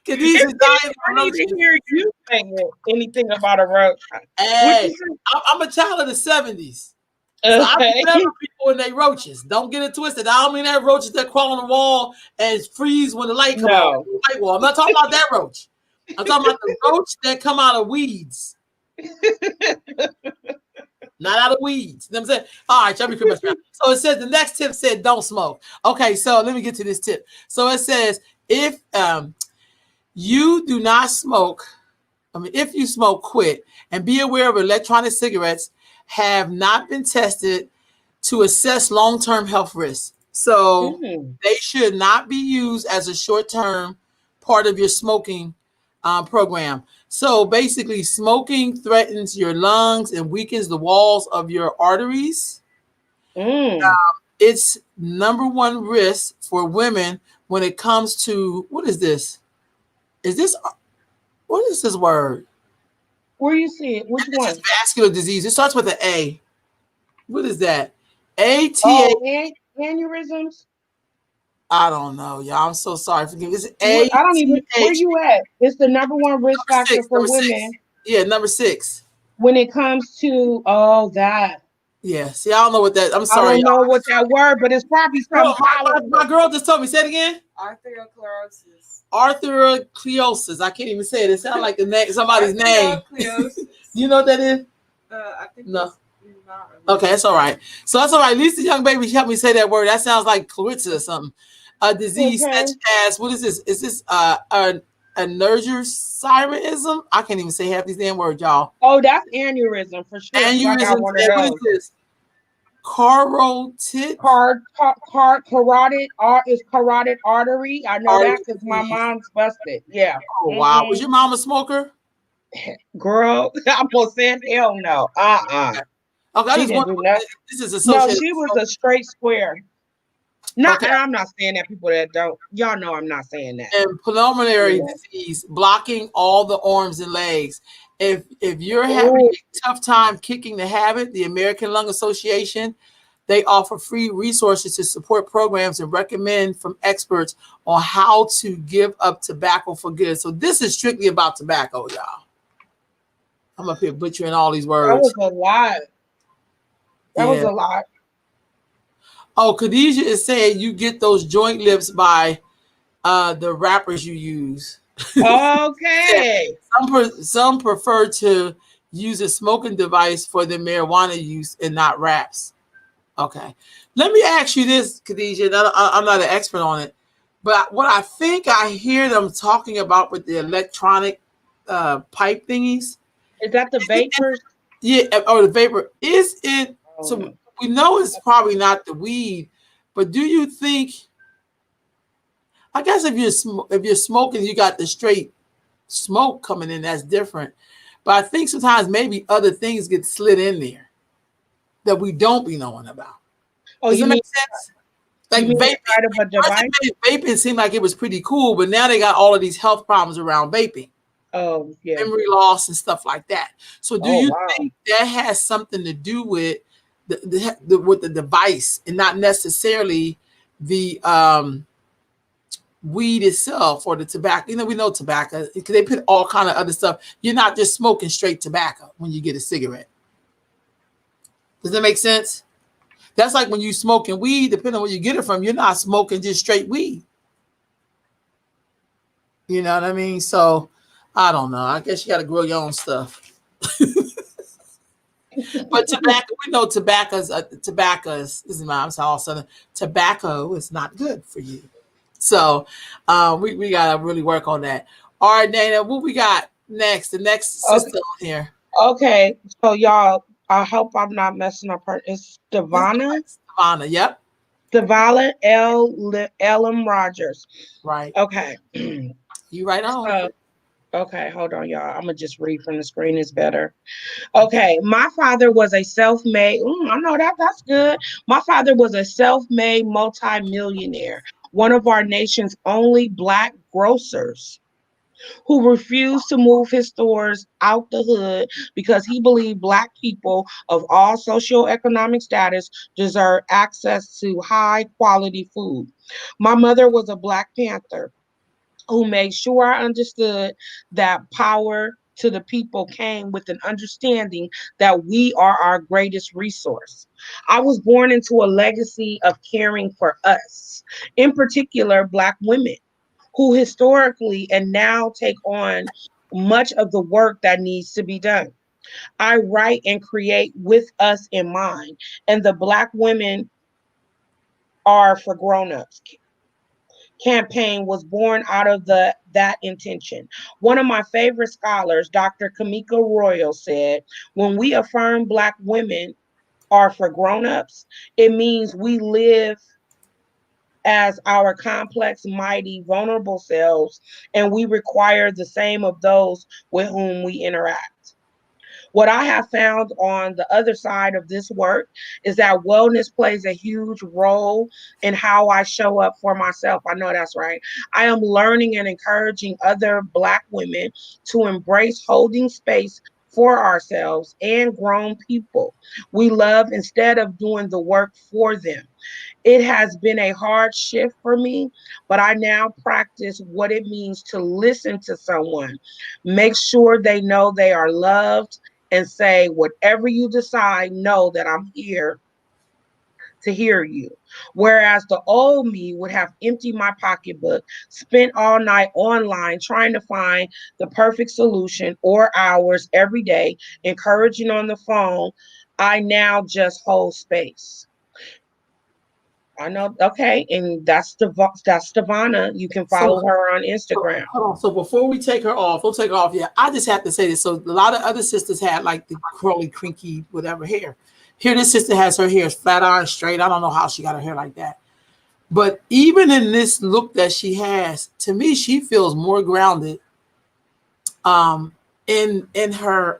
Khadijah It's dying from funny to roaches. hear you say anything about a roach. What you Hey, say? I'm a child of the '70s. So I Okay. remember people and they roaches. Don't get it twisted. I don't mean that roaches that crawl on the wall and freeze when the light come on. No. The light wall. I'm not talking about that roach. I'm talking about the roach that come out of weeds. Not out of weeds. You know what I'm saying? All right, y'all be pretty much around. So it says the next tip said don't smoke. Okay, so let me get to this tip. So it says if you do not smoke, if you smoke, quit, and be aware of electronic cigarettes have not been tested to assess long-term health risks. So Mm. they should not be used as a short-term part of your smoking program. So basically, smoking threatens your lungs and weakens the walls of your arteries. Mm. It's number one risk for women when it comes to what is this? Is this what is this word? Where you see it? Which This is one? vascular disease. It starts with an A. What is that? ATA. Oh, aneurysms. I don't know, y'all. I'm so sorry. Forgive me. It's I don't even. Where ATH. you at? It's the number one risk Number factor six. for Number six. women Yeah, number six. when it comes to that. Yeah. See, I don't know what that. I'm I sorry, don't y'all. know what that word, but it's probably Girl, something my palatable. girl just told me. Say it again. Arteriosclerosis. Arteriosclerosis. I can't even say it. It sounds like the name, somebody's name. Arteriosclerosis. You know what that is? I think No. it's not really. Okay, that's all right. So that's all right. At least the young baby helped me say that word. That sounds like Clarissa or something. A disease Okay. such as what is this? Is this an aneurysm? I can't even say half these damn words, y'all. Oh, that's aneurysm for sure. 'Cause I got Aneurysm. one of What is those. this? Carotid Carotid is carotid artery. I know artery that because my disease. mom's busted. Yeah. Oh wow. Was your mom a smoker? Girl, I'm gonna say hell no. Okay, I She just didn't wonder do what nothing. this is No, associated she was with. a straight square. Not, Okay. and I'm not saying that people that don't, y'all know I'm not saying that. And pulmonary Yeah. disease, blocking all the arms and legs. If you're having Oh, a tough time kicking the habit, the American Lung Association, they offer free resources to support programs and recommend from experts on how to give up tobacco for good. So this is strictly about tobacco, y'all. I'm up here butchering all these that words. was a lot. That was Yeah. a lot. Oh, Khadijah is saying you get those joint lips by the wrappers you use. Okay. Some prefer to use a smoking device for their marijuana use and not wraps. Okay. Let me ask you this, Khadijah. I'm not an expert on it, but what I think I hear them talking about with the electronic pipe thingies. Is that the vapors? Yeah, or the vapor. Is it? Oh, So no. we know it's probably not the weed, but do you think? I guess if you're smoking, you got the straight smoke coming in that's different. But I think sometimes maybe other things get slid in there that we don't be knowing about. Oh, Does you that mean make sense? Like you mean vaping. inside of a First device? it made vaping seemed like it was pretty cool, but now they got all of these health problems around vaping, Oh, yeah. memory loss and stuff like that. So do Oh, you wow. think that has something to do with with the device and not necessarily the weed itself or the tobacco? You know, we know tobacco because they put all kind of other stuff. You're not just smoking straight tobacco when you get a cigarette. Does that make sense? That's like when you smoking weed, depending on where you get it from, you're not smoking just straight weed. You know what I mean? So I don't know. I guess you got to grow your own stuff. But tobacco, we know this is my, I'm all sudden, tobacco is not good for you. So we got to really work on that. All right, Dana, what we got next? The next Okay. sister on here. Okay. So y'all, I hope I'm not messing up her. It's Devana. Savannah, yep. Devala L.M. Rogers. Right. Okay. You right on. Okay, hold on, y'all. I'm gonna just read from the screen. It's better. Okay, my father was a self-made. I know that's good. My father was a self-made multi-millionaire, one of our nation's only Black grocers, who refused to move his stores out the hood because he believed Black people of all socioeconomic status deserve access to high quality food. My mother was a Black Panther who made sure I understood that power to the people came with an understanding that we are our greatest resource. I was born into a legacy of caring for us, in particular, Black women, who historically and now take on much of the work that needs to be done. I write and create with us in mind, and the Black women are for grown-ups campaign was born out of that intention. One of my favorite scholars, Dr. Kamika Royal, said, when we affirm Black women are for grown-ups, it means we live as our complex, mighty, vulnerable selves, and we require the same of those with whom we interact. What I have found on the other side of this work is that wellness plays a huge role in how I show up for myself. I know that's right. I am learning and encouraging other Black women to embrace holding space for ourselves and grown people we love instead of doing the work for them. It has been a hard shift for me, but I now practice what it means to listen to someone, make sure they know they are loved, and say, whatever you decide, know that I'm here to hear you. Whereas the old me would have emptied my pocketbook, spent all night online trying to find the perfect solution or hours every day, encouraging on the phone, I now just hold space. I know. Okay, and that's Devana. You can So follow her on Instagram. hold on. So before we take her off, we'll take her off. Yeah, I just have to say this. So a lot of other sisters had like the curly, crinky, whatever hair. Here, this sister has her hair flat iron straight. I don't know how she got her hair like that. But even in this look that she has, to me, she feels more grounded. In her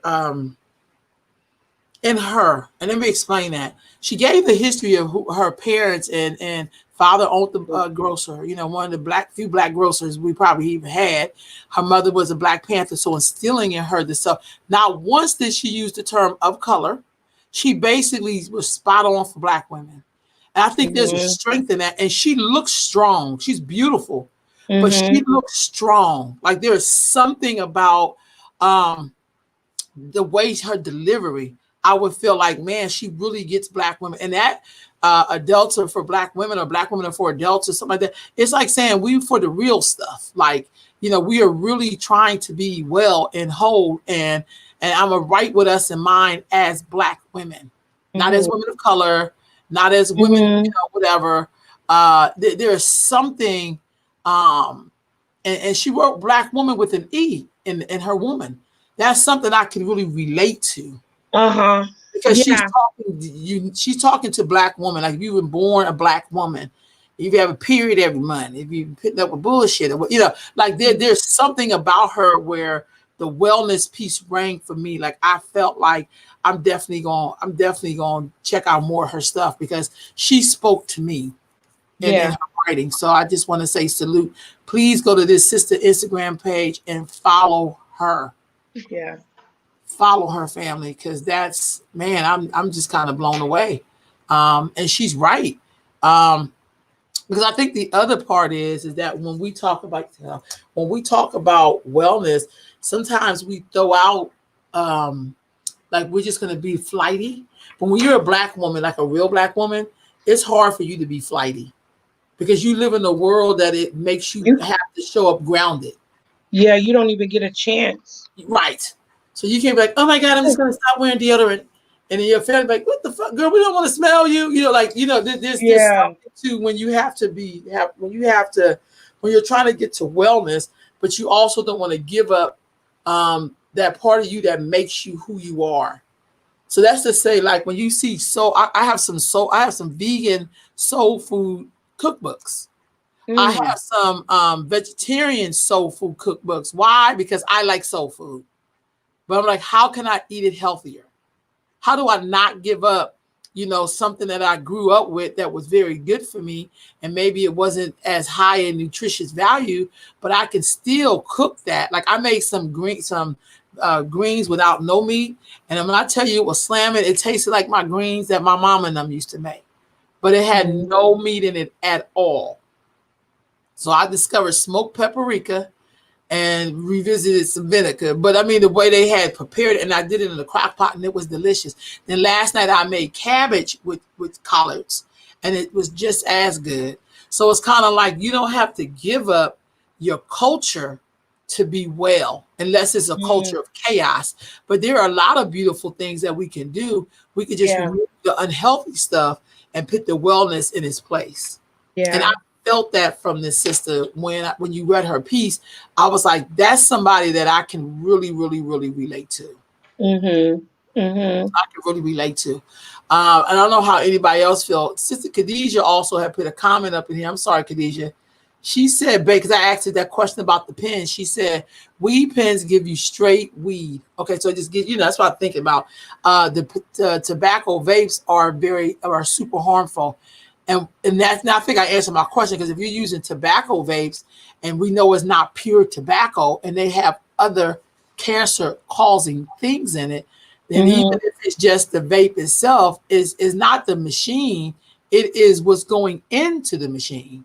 in her, and let me explain that. She gave the history of her parents and father owned the grocer, you know, one of the few black grocers we probably even had. Her mother was a Black Panther, so instilling in her this stuff. Not once did she use the term of color. She basically was spot on for Black women. And I think there's a Mm-hmm. strength in that. And she looks strong. She's beautiful, but Mm-hmm. she looks strong. Like there is something about the way her delivery, I would feel like, man, she really gets Black women. And that a Delta for Black women or Black women for a Delta, something like that. It's like saying we for the real stuff. Like, you know, we are really trying to be well and whole. And I'm a right with us in mind as Black women, not as women of color, not as women, you know, whatever. There's something, and she wrote Black woman with an E in her woman. That's something I can really relate to. Because Yeah. she's talking to Black woman, like if you were born a Black woman, if you have a period every month, if you putting up with bullshit, or, you know, like there's something about her where the wellness piece rang for me. Like I felt like I'm definitely going to check out more of her stuff because she spoke to me in her writing. So I just want to say salute. Please go to this sister Instagram page and follow her. Yeah. Follow her family, because that's, man, I'm just kind of blown away. And she's right. Because I think the other part is that when we talk about wellness, sometimes we throw out like we're just going to be flighty. But when you're a Black woman, like a real Black woman, it's hard for you to be flighty because you live in a world that it makes you have to show up grounded. Yeah, you don't even get a chance. Right. So you can't be like, oh my God, I'm just going to stop wearing deodorant. And then your family like, what the fuck, girl? We don't want to smell you. You know, like, you know, there's something too when you have to when you're trying to get to wellness, but you also don't want to give up that part of you that makes you who you are. So that's to say, like when you see, I have some vegan soul food cookbooks. I have some vegetarian soul food cookbooks. Why? Because I like soul food. But I'm like, how can I eat it healthier? How do I not give up, you know, something that I grew up with that was very good for me, and maybe it wasn't as high in nutritious value, but I can still cook that. Like I made some greens without no meat, and when I tell you it was slamming, it tasted like my greens that my mom and them used to make, but it had no meat in it at all. So I discovered smoked paprika and revisited some vinegar. But I mean, the way they had prepared it, and I did it in the crock pot, and it was delicious. Then last night I made cabbage with collards, and it was just as good. So it's kind of like you don't have to give up your culture to be well, unless it's a culture of chaos. But there are a lot of beautiful things that we can do. We could just remove the unhealthy stuff and put the wellness in its place. Yeah. And I felt that from this sister when you read her piece. I was like, that's somebody that I can really, really, really relate to. I can really relate to. And I don't know how anybody else felt. Sister Khadijah also had put a comment up in here. I'm sorry, Khadijah. She said, because I asked her that question about the pens. She said, weed pens give you straight weed. Okay, so just get, that's what I'm thinking about. The tobacco vapes are super harmful. And that's now I think I answered my question, because if you're using tobacco vapes and we know it's not pure tobacco and they have other cancer causing things in it, then even if it's just the vape itself is not the machine, it is what's going into the machine.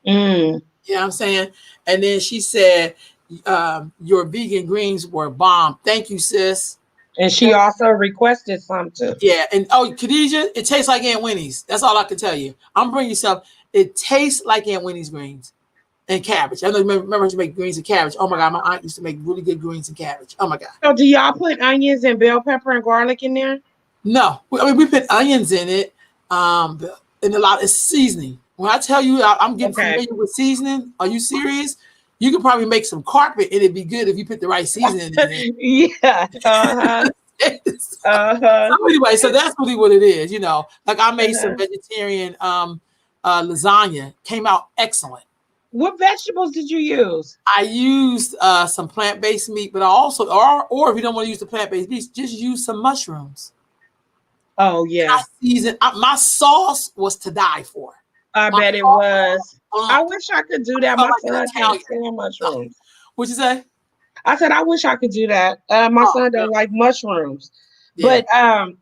You know what I'm saying? And then she said, your vegan greens were bomb. Thank you, sis. And she also requested some too. Yeah, and Khadijah, it tastes like Aunt Winnie's. That's all I can tell you. I'm bringing you some. It tastes like Aunt Winnie's greens and cabbage. I know remember to make greens and cabbage. Oh my God, my aunt used to make really good greens and cabbage. Oh my God. So do y'all put onions and bell pepper and garlic in there? No, I mean we put onions in it. And a lot of seasoning. When I tell you I'm getting familiar with seasoning, are you serious? You could probably make some carpet, and it'd be good if you put the right seasoning in it. Yeah. So anyway, so that's really what it is. Like I made some vegetarian lasagna. Came out excellent. What vegetables did you use? I used some plant-based meat, but I also, or if you don't want to use the plant-based meat, just use some mushrooms. Oh yeah. My sauce was to die for. I bet it was. I wish I could do that. My son can't stand mushrooms. What'd you say? I said I wish I could do that. My son doesn't like mushrooms, but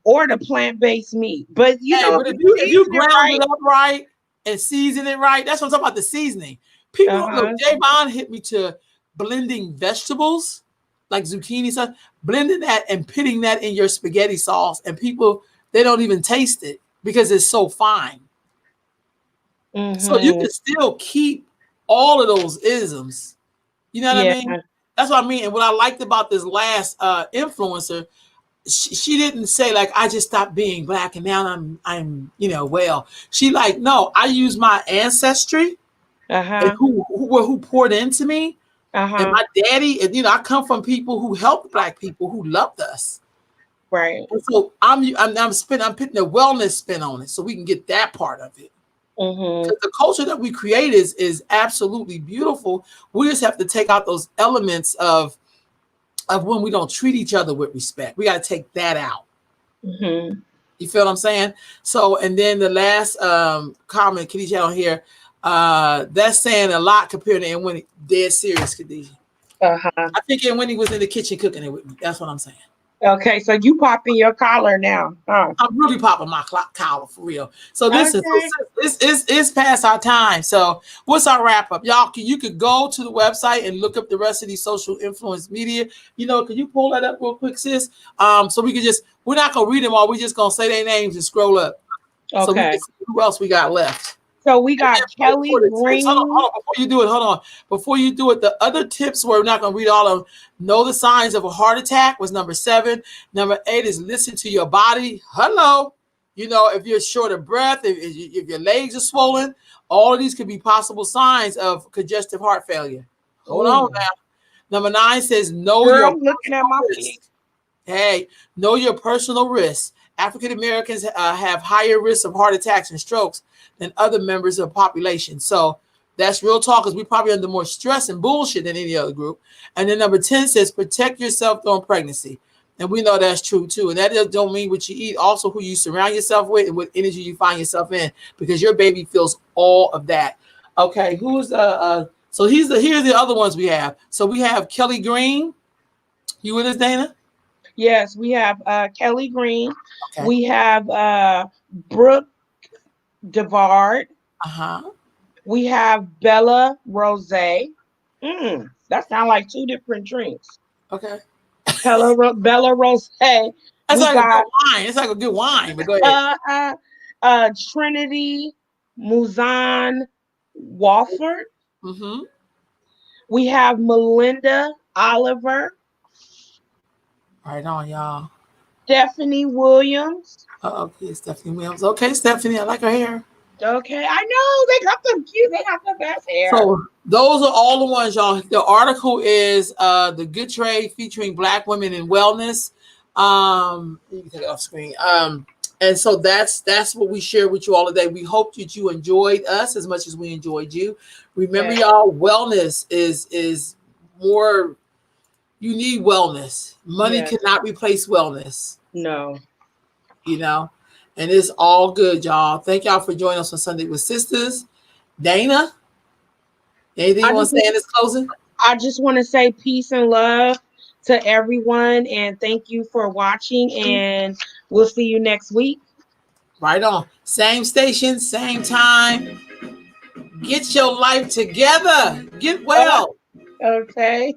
or the plant-based meat. But but if you ground it up right and season it right, that's what I'm talking about. The seasoning. People, look, Javon hit me to blending vegetables like zucchini stuff, blending that and putting that in your spaghetti sauce, and people they don't even taste it because it's so fine. So you can still keep all of those isms. You know what I mean? That's what I mean. And what I liked about this last influencer, she didn't say like, I just stopped being Black and now I'm well. She like, no, I use my ancestry and who poured into me. And my daddy, and I come from people who helped Black people who loved us. Right. And so I'm putting a wellness spin on it so we can get that part of it. Mm-hmm. Because the culture that we create is absolutely beautiful. We just have to take out those elements of when we don't treat each other with respect. We got to take that out. Mm-hmm. You feel what I'm saying? So, and then the last comment, Khadijah, on here, that's saying a lot compared to Aunt Winnie. Dead serious, Khadijah. Uh-huh. I think Aunt Winnie was in the kitchen cooking it with me. That's what I'm saying. Okay, so you popping your collar now, huh? I'm really popping my collar for real. So listen, Okay. it's past our time. So what's our wrap up, y'all? You could go to the website and look up the rest of these social influence media. Can you pull that up real quick, sis? So we can we're not gonna read them all. We're just gonna say their names and scroll up. So we Okay. can see who else we got left. So we got Kelly For the tips, Green. hold on, before you do it, hold on. Before you do it, the other tips we're not going to read all of them. Know the signs of a heart attack was number 7. Number 8 is listen to your body. Hello. If you're short of breath, if your legs are swollen, all of these could be possible signs of congestive heart failure. Hold on now. Number 9 says know Girl, your I'm looking at my risk. feet. Hey, know your personal risks. African Americans have higher risks of heart attacks and strokes than other members of the population. So that's real talk, because we're probably under more stress and bullshit than any other group. And then number 10 says protect yourself during pregnancy. And we know that's true too. And that don't mean what you eat, also who you surround yourself with and what energy you find yourself in, because your baby feels all of that. Okay, who's so here's the other ones we have. So we have Kelly Green. You with us, Dana? Yes, we have Kelly Green. Okay. We have Brooke Devard. Uh-huh. We have Bella Rose. That sounds like 2 different drinks. Okay. Bella Rose. That's We like got a good wine. It's like a good wine, but go ahead. Trinity Muzan Walford. Mm-hmm. We have Melinda Oliver. Right on, y'all. Stephanie Williams. Okay, Stephanie Williams. Okay, Stephanie, I like her hair. Okay, I know they got them cute. They got the best hair. So those are all the ones, y'all. The article is The Good Trade featuring Black women in wellness. You can take it off screen. And so that's what we share with you all today. We hope that you enjoyed us as much as we enjoyed you. Remember, y'all, wellness is more. You need wellness. Money cannot replace wellness. No. And it's all good, y'all. Thank y'all for joining us on Sunday with Sisters. Dana, anything you want to say in this closing? I just want to say peace and love to everyone, and thank you for watching, and we'll see you next week. Right on. Same station, same time. Get your life together. Get well. Okay.